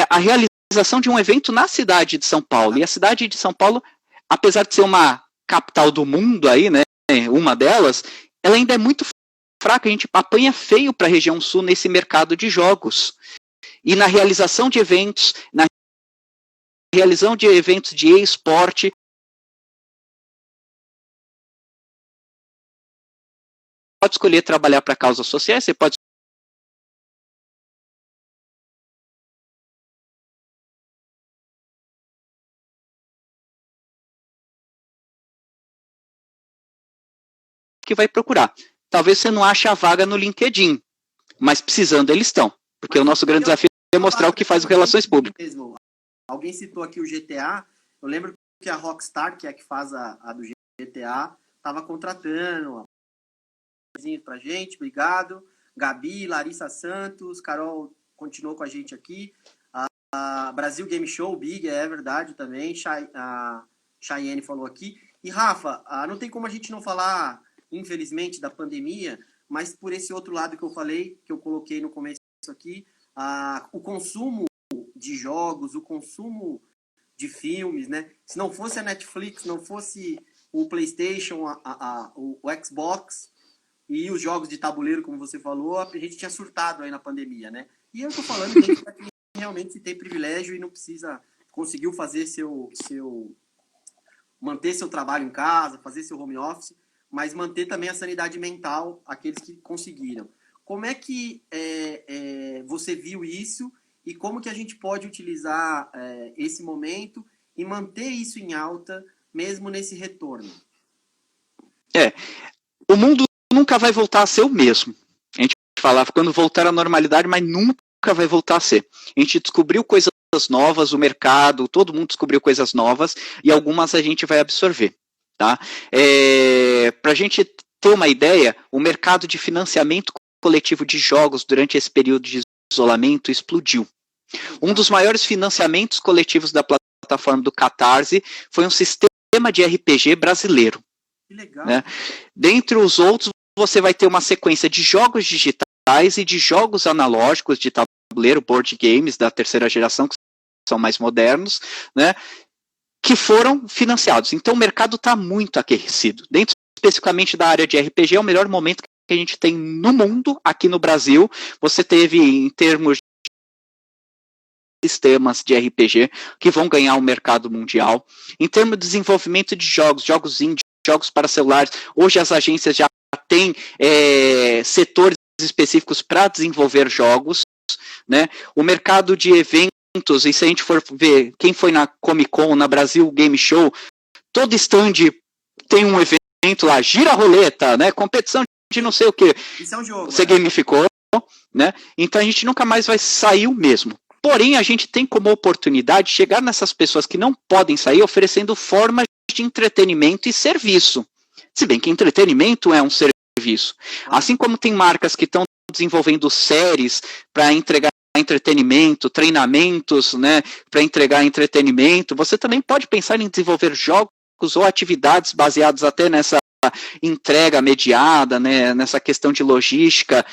a realização de um evento na cidade de São Paulo. E a cidade de São Paulo, apesar de ser uma capital do mundo aí, né, uma delas, ela ainda é muito fraca. A gente apanha feio para a região sul nesse mercado de jogos. E na realização de eventos, na realização de eventos de e-esporte, pode escolher trabalhar para causas sociais, você pode que vai procurar. Talvez você não ache a vaga no LinkedIn, mas precisando eles estão, porque o nosso grande desafio é mostrar o que faz o Relações Públicas. Alguém citou aqui o GTA, eu lembro que a Rockstar, que é a que faz a do GTA, estava contratando pra gente, obrigado. Gabi, Larissa Santos, Carol continuou com a gente aqui. A Brasil Game Show, Big, é verdade também. A Cheyenne falou aqui. E Rafa, não tem como a gente não falar, infelizmente, da pandemia, mas por esse outro lado que eu falei, que eu coloquei no começo aqui, o consumo de jogos, o consumo de filmes, né? Se não fosse a Netflix, não fosse o PlayStation, o Xbox e os jogos de tabuleiro, como você falou, a gente tinha surtado aí na pandemia, né? E eu tô falando que realmente tem privilégio e não precisa, conseguiu fazer manter seu trabalho em casa, fazer seu home office, mas manter também a sanidade mental, aqueles que conseguiram. Como é que você viu isso e como que a gente pode utilizar esse momento e manter isso em alta, mesmo nesse retorno? O mundo nunca vai voltar a ser o mesmo. A gente falava quando voltar à normalidade, mas nunca vai voltar a ser. A gente descobriu coisas novas, o mercado, todo mundo descobriu coisas novas e algumas a gente vai absorver. Tá? Para a gente ter uma ideia, o mercado de financiamento coletivo de jogos durante esse período de isolamento explodiu. Um dos maiores financiamentos coletivos da plataforma do Catarse foi um sistema de RPG brasileiro. Que legal. Né? Dentre os outros, você vai ter uma sequência de jogos digitais e de jogos analógicos de tabuleiro, board games da terceira geração, que são mais modernos, né? Que foram financiados. Então o mercado está muito aquecido. Dentre os especificamente da área de RPG, é o melhor momento que a gente tem no mundo, aqui no Brasil. Você teve, em termos de sistemas de RPG, que vão ganhar o mercado mundial. Em termos de desenvolvimento de jogos indie, jogos para celulares, hoje as agências já têm setores específicos para desenvolver jogos, né? O mercado de eventos, e se a gente for ver quem foi na Comic Con, na Brasil Game Show, todo stand tem um evento lá, gira a roleta, né? Competição de não sei o que. Isso é um jogo. Você gamificou, né? Então a gente nunca mais vai sair o mesmo. Porém, a gente tem como oportunidade chegar nessas pessoas que não podem sair oferecendo formas de entretenimento e serviço. Se bem que entretenimento é um serviço. Assim como tem marcas que estão desenvolvendo séries para entregar entretenimento, treinamentos, né, para entregar entretenimento, você também pode pensar em desenvolver jogos ou atividades baseadas até nessa entrega mediada, né, nessa questão de logística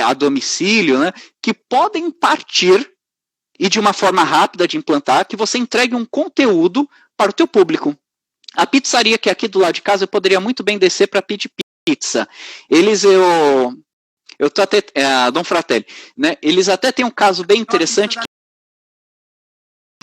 a domicílio, né, que podem partir e de uma forma rápida de implantar, que você entregue um conteúdo para o teu público. A pizzaria que é aqui do lado de casa, eu poderia muito bem descer para pedir pizza. Eu tô até, Dom Fratelli, né? Eles até têm um caso bem interessante, que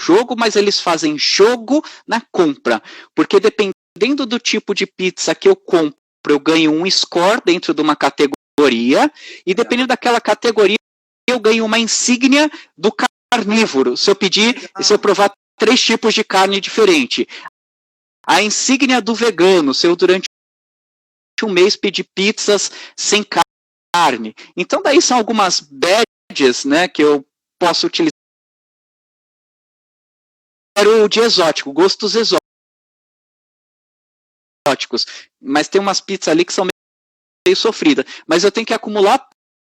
jogo, mas eles fazem jogo na compra, porque dependendo do tipo de pizza que eu compro, eu ganho um score dentro de uma categoria, e dependendo daquela categoria, eu ganho uma insígnia do carnívoro, se eu provar 3 tipos de carne diferente. A insígnia do vegano, se eu durante um mês pedir pizzas sem carne. Então daí são algumas badges, né, que eu posso utilizar. Quero de exótico, gostos exóticos, mas tem umas pizzas ali que são meio sofridas, mas eu tenho que acumular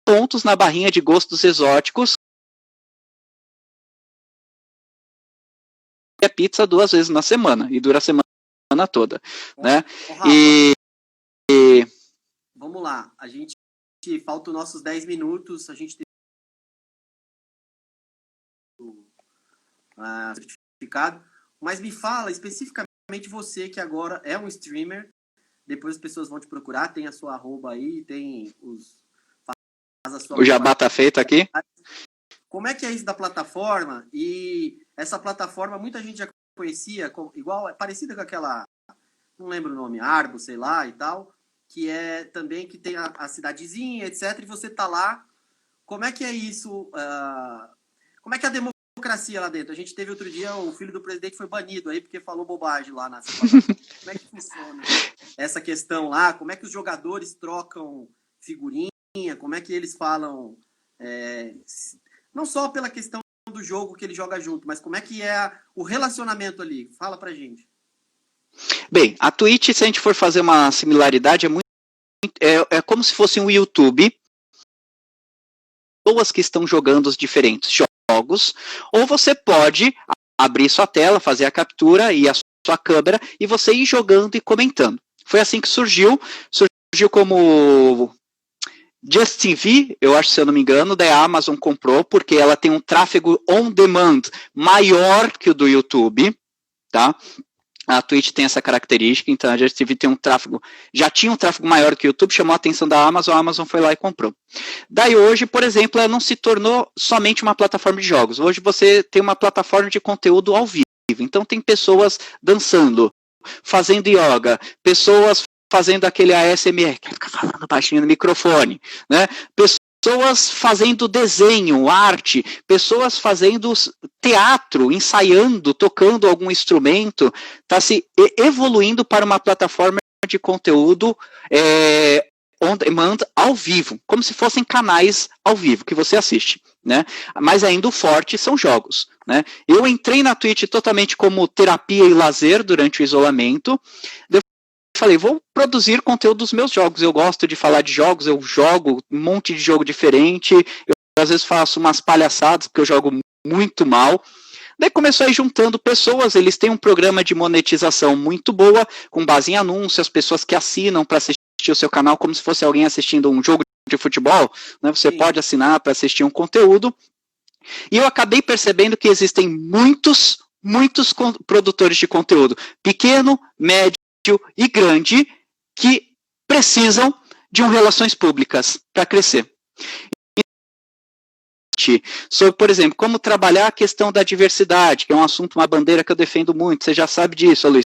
pontos na barrinha de gostos exóticos. A pizza 2 vezes na semana, e dura a semana toda, né? Rafa, vamos lá, faltam nossos 10 minutos, a gente tem certificado, mas me fala especificamente você que agora é um streamer, depois as pessoas vão te procurar, tem a sua arroba aí, tem o jabá tá feito aqui. Como é que é isso da plataforma? E essa plataforma, muita gente já conhecia, igual, é parecida com aquela, não lembro o nome, Argo, sei lá, e tal, que é também que tem a cidadezinha, etc, e você tá lá. Como é que é isso? Como é que é a democracia lá dentro? A gente teve outro dia, o filho do presidente foi banido aí, porque falou bobagem lá na Como é que funciona essa questão lá? Como é que os jogadores trocam figurinha? Como é que eles falam... não só pela questão do jogo que ele joga junto, mas como é que é o relacionamento ali? Fala pra gente. Bem, a Twitch, se a gente for fazer uma similaridade, é como se fosse um YouTube, pessoas que estão jogando os diferentes jogos, ou você pode abrir sua tela, fazer a captura e a sua câmera, e você ir jogando e comentando. Foi assim que surgiu como Just TV, eu acho, se eu não me engano, daí a Amazon comprou, porque ela tem um tráfego on demand maior que o do YouTube, tá? A Twitch tem essa característica, então a Just TV já tinha um tráfego maior que o YouTube, chamou a atenção da Amazon, a Amazon foi lá e comprou. Daí hoje, por exemplo, ela não se tornou somente uma plataforma de jogos, hoje você tem uma plataforma de conteúdo ao vivo, então tem pessoas dançando, fazendo yoga, pessoas fazendo aquele ASMR, que fica falando baixinho no microfone, né? Pessoas fazendo desenho, arte, pessoas fazendo teatro, ensaiando, tocando algum instrumento, está se evoluindo para uma plataforma de conteúdo on demand ao vivo, como se fossem canais ao vivo que você assiste, né? Mas ainda o forte são jogos, né? Eu entrei na Twitch totalmente como terapia e lazer durante o isolamento. Falei, vou produzir conteúdo dos meus jogos, eu gosto de falar de jogos, eu jogo um monte de jogo diferente, eu às vezes faço umas palhaçadas, porque eu jogo muito mal. Daí começou a ir juntando pessoas, eles têm um programa de monetização muito boa, com base em anúncios, as pessoas que assinam para assistir o seu canal, como se fosse alguém assistindo um jogo de futebol, né? Você pode assinar para assistir um conteúdo. E eu acabei percebendo que existem muitos produtores de conteúdo, pequeno, médio e grande, que precisam de relações públicas para crescer. Sobre, por exemplo, como trabalhar a questão da diversidade, que é um assunto, uma bandeira que eu defendo muito, você já sabe disso, Luiz.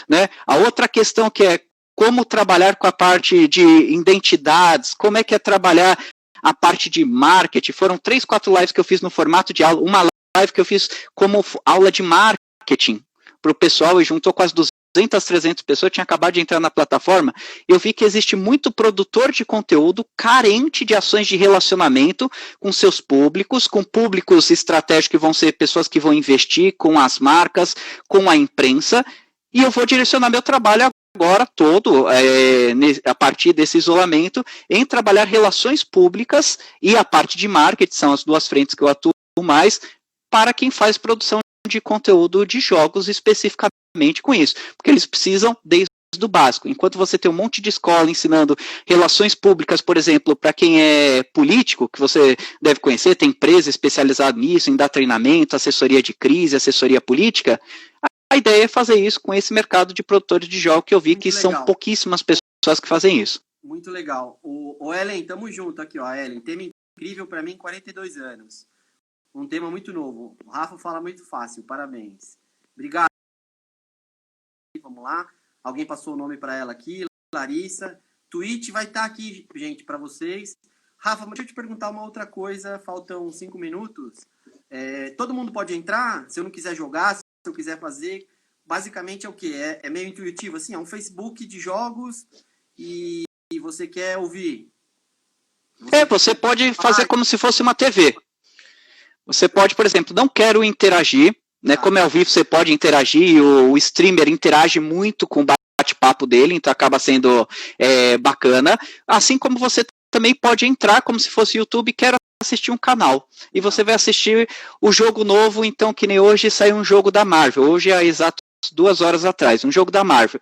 Né? A outra questão que é como trabalhar com a parte de identidades, como é que é trabalhar a parte de marketing. Foram 3, 4 lives que eu fiz no formato de aula, uma live que eu fiz como aula de marketing para o pessoal e juntou quase 200, 300 pessoas, eu tinha acabado de entrar na plataforma, eu vi que existe muito produtor de conteúdo carente de ações de relacionamento com seus públicos, com públicos estratégicos que vão ser pessoas que vão investir com as marcas, com a imprensa, e eu vou direcionar meu trabalho agora todo, a partir desse isolamento, em trabalhar relações públicas e a parte de marketing, são as duas frentes que eu atuo mais, para quem faz produção de conteúdo de jogos especificamente com isso, porque eles precisam desde o básico. Enquanto você tem um monte de escola ensinando relações públicas, por exemplo, para quem é político, que você deve conhecer, tem empresa especializada nisso, em dar treinamento, assessoria de crise, assessoria política, a ideia é fazer isso com esse mercado de produtores de jogos que eu vi que são pouquíssimas pessoas que fazem isso. Muito legal. O Ellen, tamo junto aqui, ó, Ellen. Tema incrível para mim, 42 anos. Um tema muito novo. O Rafa fala muito fácil, parabéns. Obrigado. Vamos lá. Alguém passou o nome para ela aqui, Larissa. Twitch vai estar aqui, gente, para vocês. Rafa, deixa eu te perguntar uma outra coisa. Faltam 5 minutos. Todo mundo pode entrar? Se eu não quiser jogar, se eu quiser fazer. Basicamente é o quê? É meio intuitivo, assim, é um Facebook de jogos e você quer ouvir. Você pode fazer como se fosse uma TV. Você pode, por exemplo, não quero interagir, né? Como é ao vivo, você pode interagir, o streamer interage muito com o bate-papo dele, então acaba sendo bacana. Assim como você também pode entrar como se fosse YouTube, quero assistir um canal. E você vai assistir o jogo novo, então, que nem hoje saiu um jogo da Marvel. Hoje é exato 2 horas atrás, um jogo da Marvel.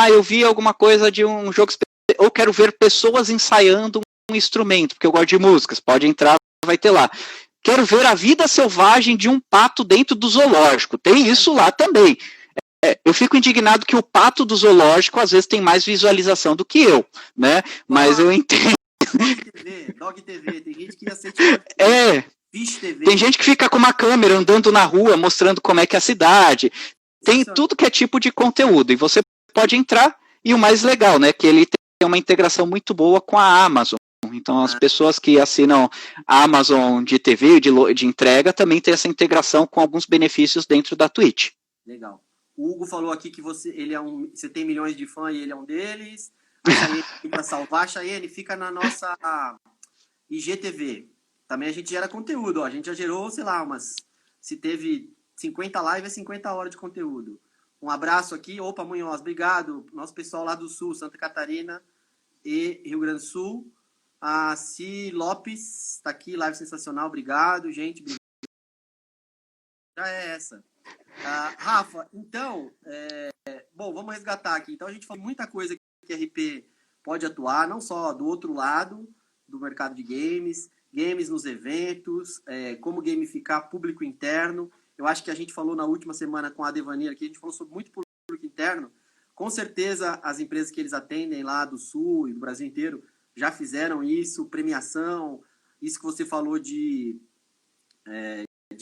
Eu vi alguma coisa de um jogo, ou quero ver pessoas ensaiando um instrumento, porque eu gosto de músicas, pode entrar, vai ter lá. Quero ver a vida selvagem de um pato dentro do zoológico. Tem isso lá também. Eu fico indignado que o pato do zoológico às vezes tem mais visualização do que eu, né? Mas eu entendo. Dog TV, tem gente que ia ser Fish TV. Tem gente que fica com uma câmera andando na rua mostrando como é que é a cidade. Tem tudo que é tipo de conteúdo. E você pode entrar. E o mais legal, né? Que ele tem uma integração muito boa com a Amazon. Então, as pessoas que assinam a Amazon de TV, de entrega, também tem essa integração com alguns benefícios dentro da Twitch. Legal. O Hugo falou aqui que você tem milhões de fãs e ele é um deles. Para salvar, a Cheyenne fica na nossa IGTV. Também a gente gera conteúdo. Ó. A gente já gerou, sei lá, se teve 50 lives, é 50 horas de conteúdo. Um abraço aqui. Opa, Munhoz, obrigado. Nosso pessoal lá do Sul, Santa Catarina e Rio Grande do Sul. A Si Lopes está aqui, live sensacional, obrigado, gente. Já é essa. Rafa, então, bom, vamos resgatar aqui. Então, a gente falou muita coisa que a RP pode atuar, não só do outro lado do mercado de games nos eventos, como gamificar público interno. Eu acho que a gente falou na última semana com a Devanir aqui, a gente falou sobre muito público interno. Com certeza, as empresas que eles atendem lá do Sul e do Brasil inteiro já fizeram isso, premiação, isso que você falou de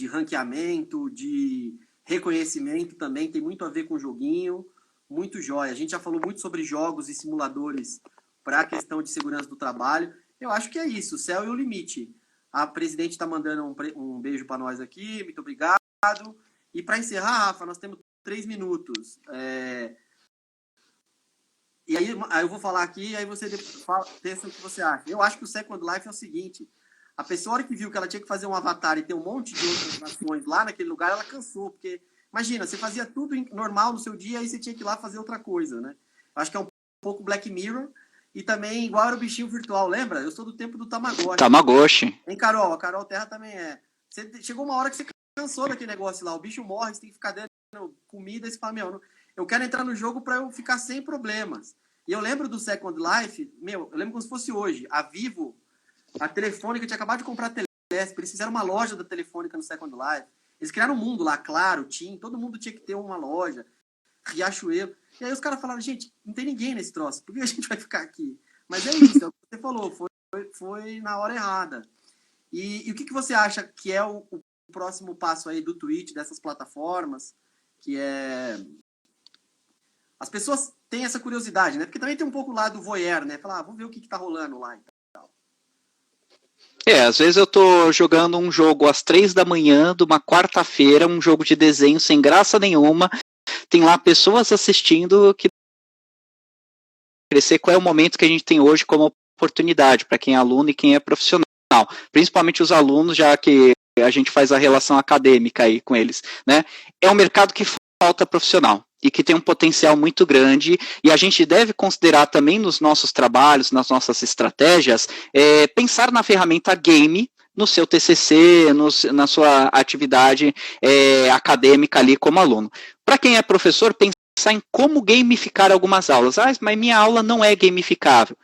ranqueamento, de reconhecimento também, tem muito a ver com o joguinho, muito jóia. A gente já falou muito sobre jogos e simuladores para a questão de segurança do trabalho. Eu acho que é isso, o céu e o limite. A presidente está mandando um beijo para nós aqui, muito obrigado. E para encerrar, Rafa, nós temos 3 minutos. E aí eu vou falar aqui, aí você pensa o que você acha. Eu acho que o Second Life é o seguinte, a pessoa que viu que ela tinha que fazer um avatar e ter um monte de outras nações lá naquele lugar, ela cansou, porque, imagina, você fazia tudo normal no seu dia, aí você tinha que ir lá fazer outra coisa, né? Eu acho que é um pouco Black Mirror, e também igual era o bichinho virtual, lembra? Eu sou do tempo do Tamagotchi. Tamagotchi. Hein, Carol? A Carol Terra também é. Chegou uma hora que você cansou daquele negócio lá, o bicho morre, você tem que ficar dando comida, e você fala, eu quero entrar no jogo para eu ficar sem problemas. E eu lembro do Second Life, eu lembro como se fosse hoje. A Vivo, a Telefônica tinha acabado de comprar a Telesp, eles fizeram uma loja da Telefônica no Second Life. Eles criaram um mundo lá, claro, TIM, todo mundo tinha que ter uma loja. Riachuelo. E aí os caras falaram, gente, não tem ninguém nesse troço, por que a gente vai ficar aqui? Mas é isso, é o que você falou, foi na hora errada. E o que você acha que é o próximo passo aí do Twitch, dessas plataformas, que é... As pessoas têm essa curiosidade, né? Porque também tem um pouco lá do voyeur, né? Falar, vamos ver o que tá rolando lá e tal. Às vezes eu tô jogando um jogo às 3 da manhã de uma quarta-feira, um jogo de desenho sem graça nenhuma, tem lá pessoas assistindo que crescer qual é o momento que a gente tem hoje como oportunidade para quem é aluno e quem é profissional, principalmente os alunos, já que a gente faz a relação acadêmica aí com eles, né? É um mercado que falta profissional e que tem um potencial muito grande, e a gente deve considerar também nos nossos trabalhos, nas nossas estratégias, pensar na ferramenta game no seu TCC, na sua atividade acadêmica ali como aluno. Para quem é professor, pensar em como gamificar algumas aulas. Mas minha aula não é gamificável.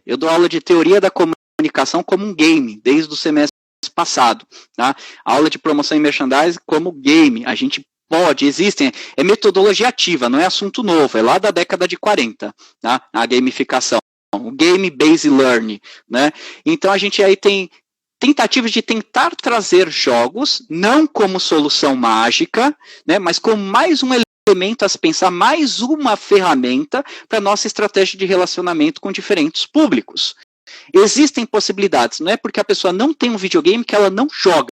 Eu dou aula de teoria da comunicação como um game, desde o semestre passado. Tá? Aula de promoção e merchandising como game. A gente existem, é metodologia ativa, não é assunto novo, é lá da década de 40, tá? A gamificação, o Game-Based Learning, né? Então a gente aí tem tentativas de tentar trazer jogos, não como solução mágica, né, mas como mais um elemento a se pensar, mais uma ferramenta para a nossa estratégia de relacionamento com diferentes públicos. Existem possibilidades, não é porque a pessoa não tem um videogame que ela não joga.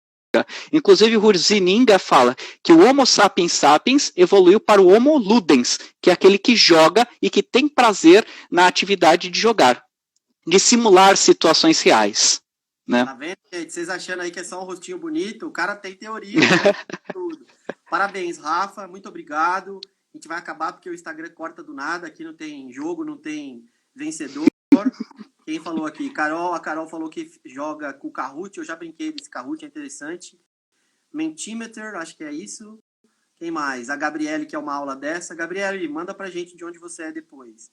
Inclusive, o Huizinga fala que o Homo sapiens sapiens evoluiu para o Homo ludens, que é aquele que joga e que tem prazer na atividade de jogar, de simular situações reais. Né? Tá vendo, gente? Vocês achando aí que é só um rostinho bonito, o cara tem teoria, né? Tudo. Parabéns, Rafa, muito obrigado. A gente vai acabar porque o Instagram corta do nada, aqui não tem jogo, não tem vencedor. Quem falou aqui? A Carol falou que joga com o Kahoot, eu já brinquei desse Kahoot, é interessante. Mentimeter, acho que é isso. Quem mais? A Gabriele, que é uma aula dessa. Gabriele, manda pra gente de onde você é depois.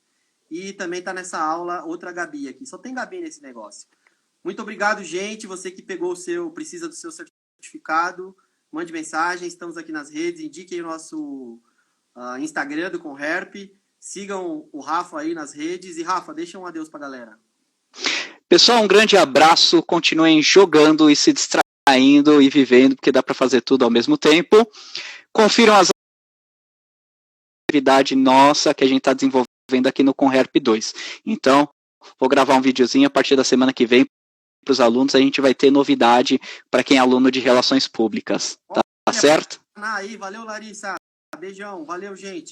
E também tá nessa aula outra Gabi aqui. Só tem Gabi nesse negócio. Muito obrigado, gente. Você que pegou precisa do seu certificado, mande mensagem. Estamos aqui nas redes. Indiquem o nosso Instagram do Conherp. Sigam o Rafa aí nas redes. E, Rafa, deixa um adeus pra galera. Pessoal, um grande abraço. Continuem jogando e se distraindo e vivendo, porque dá para fazer tudo ao mesmo tempo. Confiram as atividades nossa que a gente está desenvolvendo aqui no Conherp 2. Então, vou gravar um videozinho a partir da semana que vem para os alunos. A gente vai ter novidade para quem é aluno de relações públicas. Tá certo? Aí, valeu, Larissa. Beijão. Valeu, gente.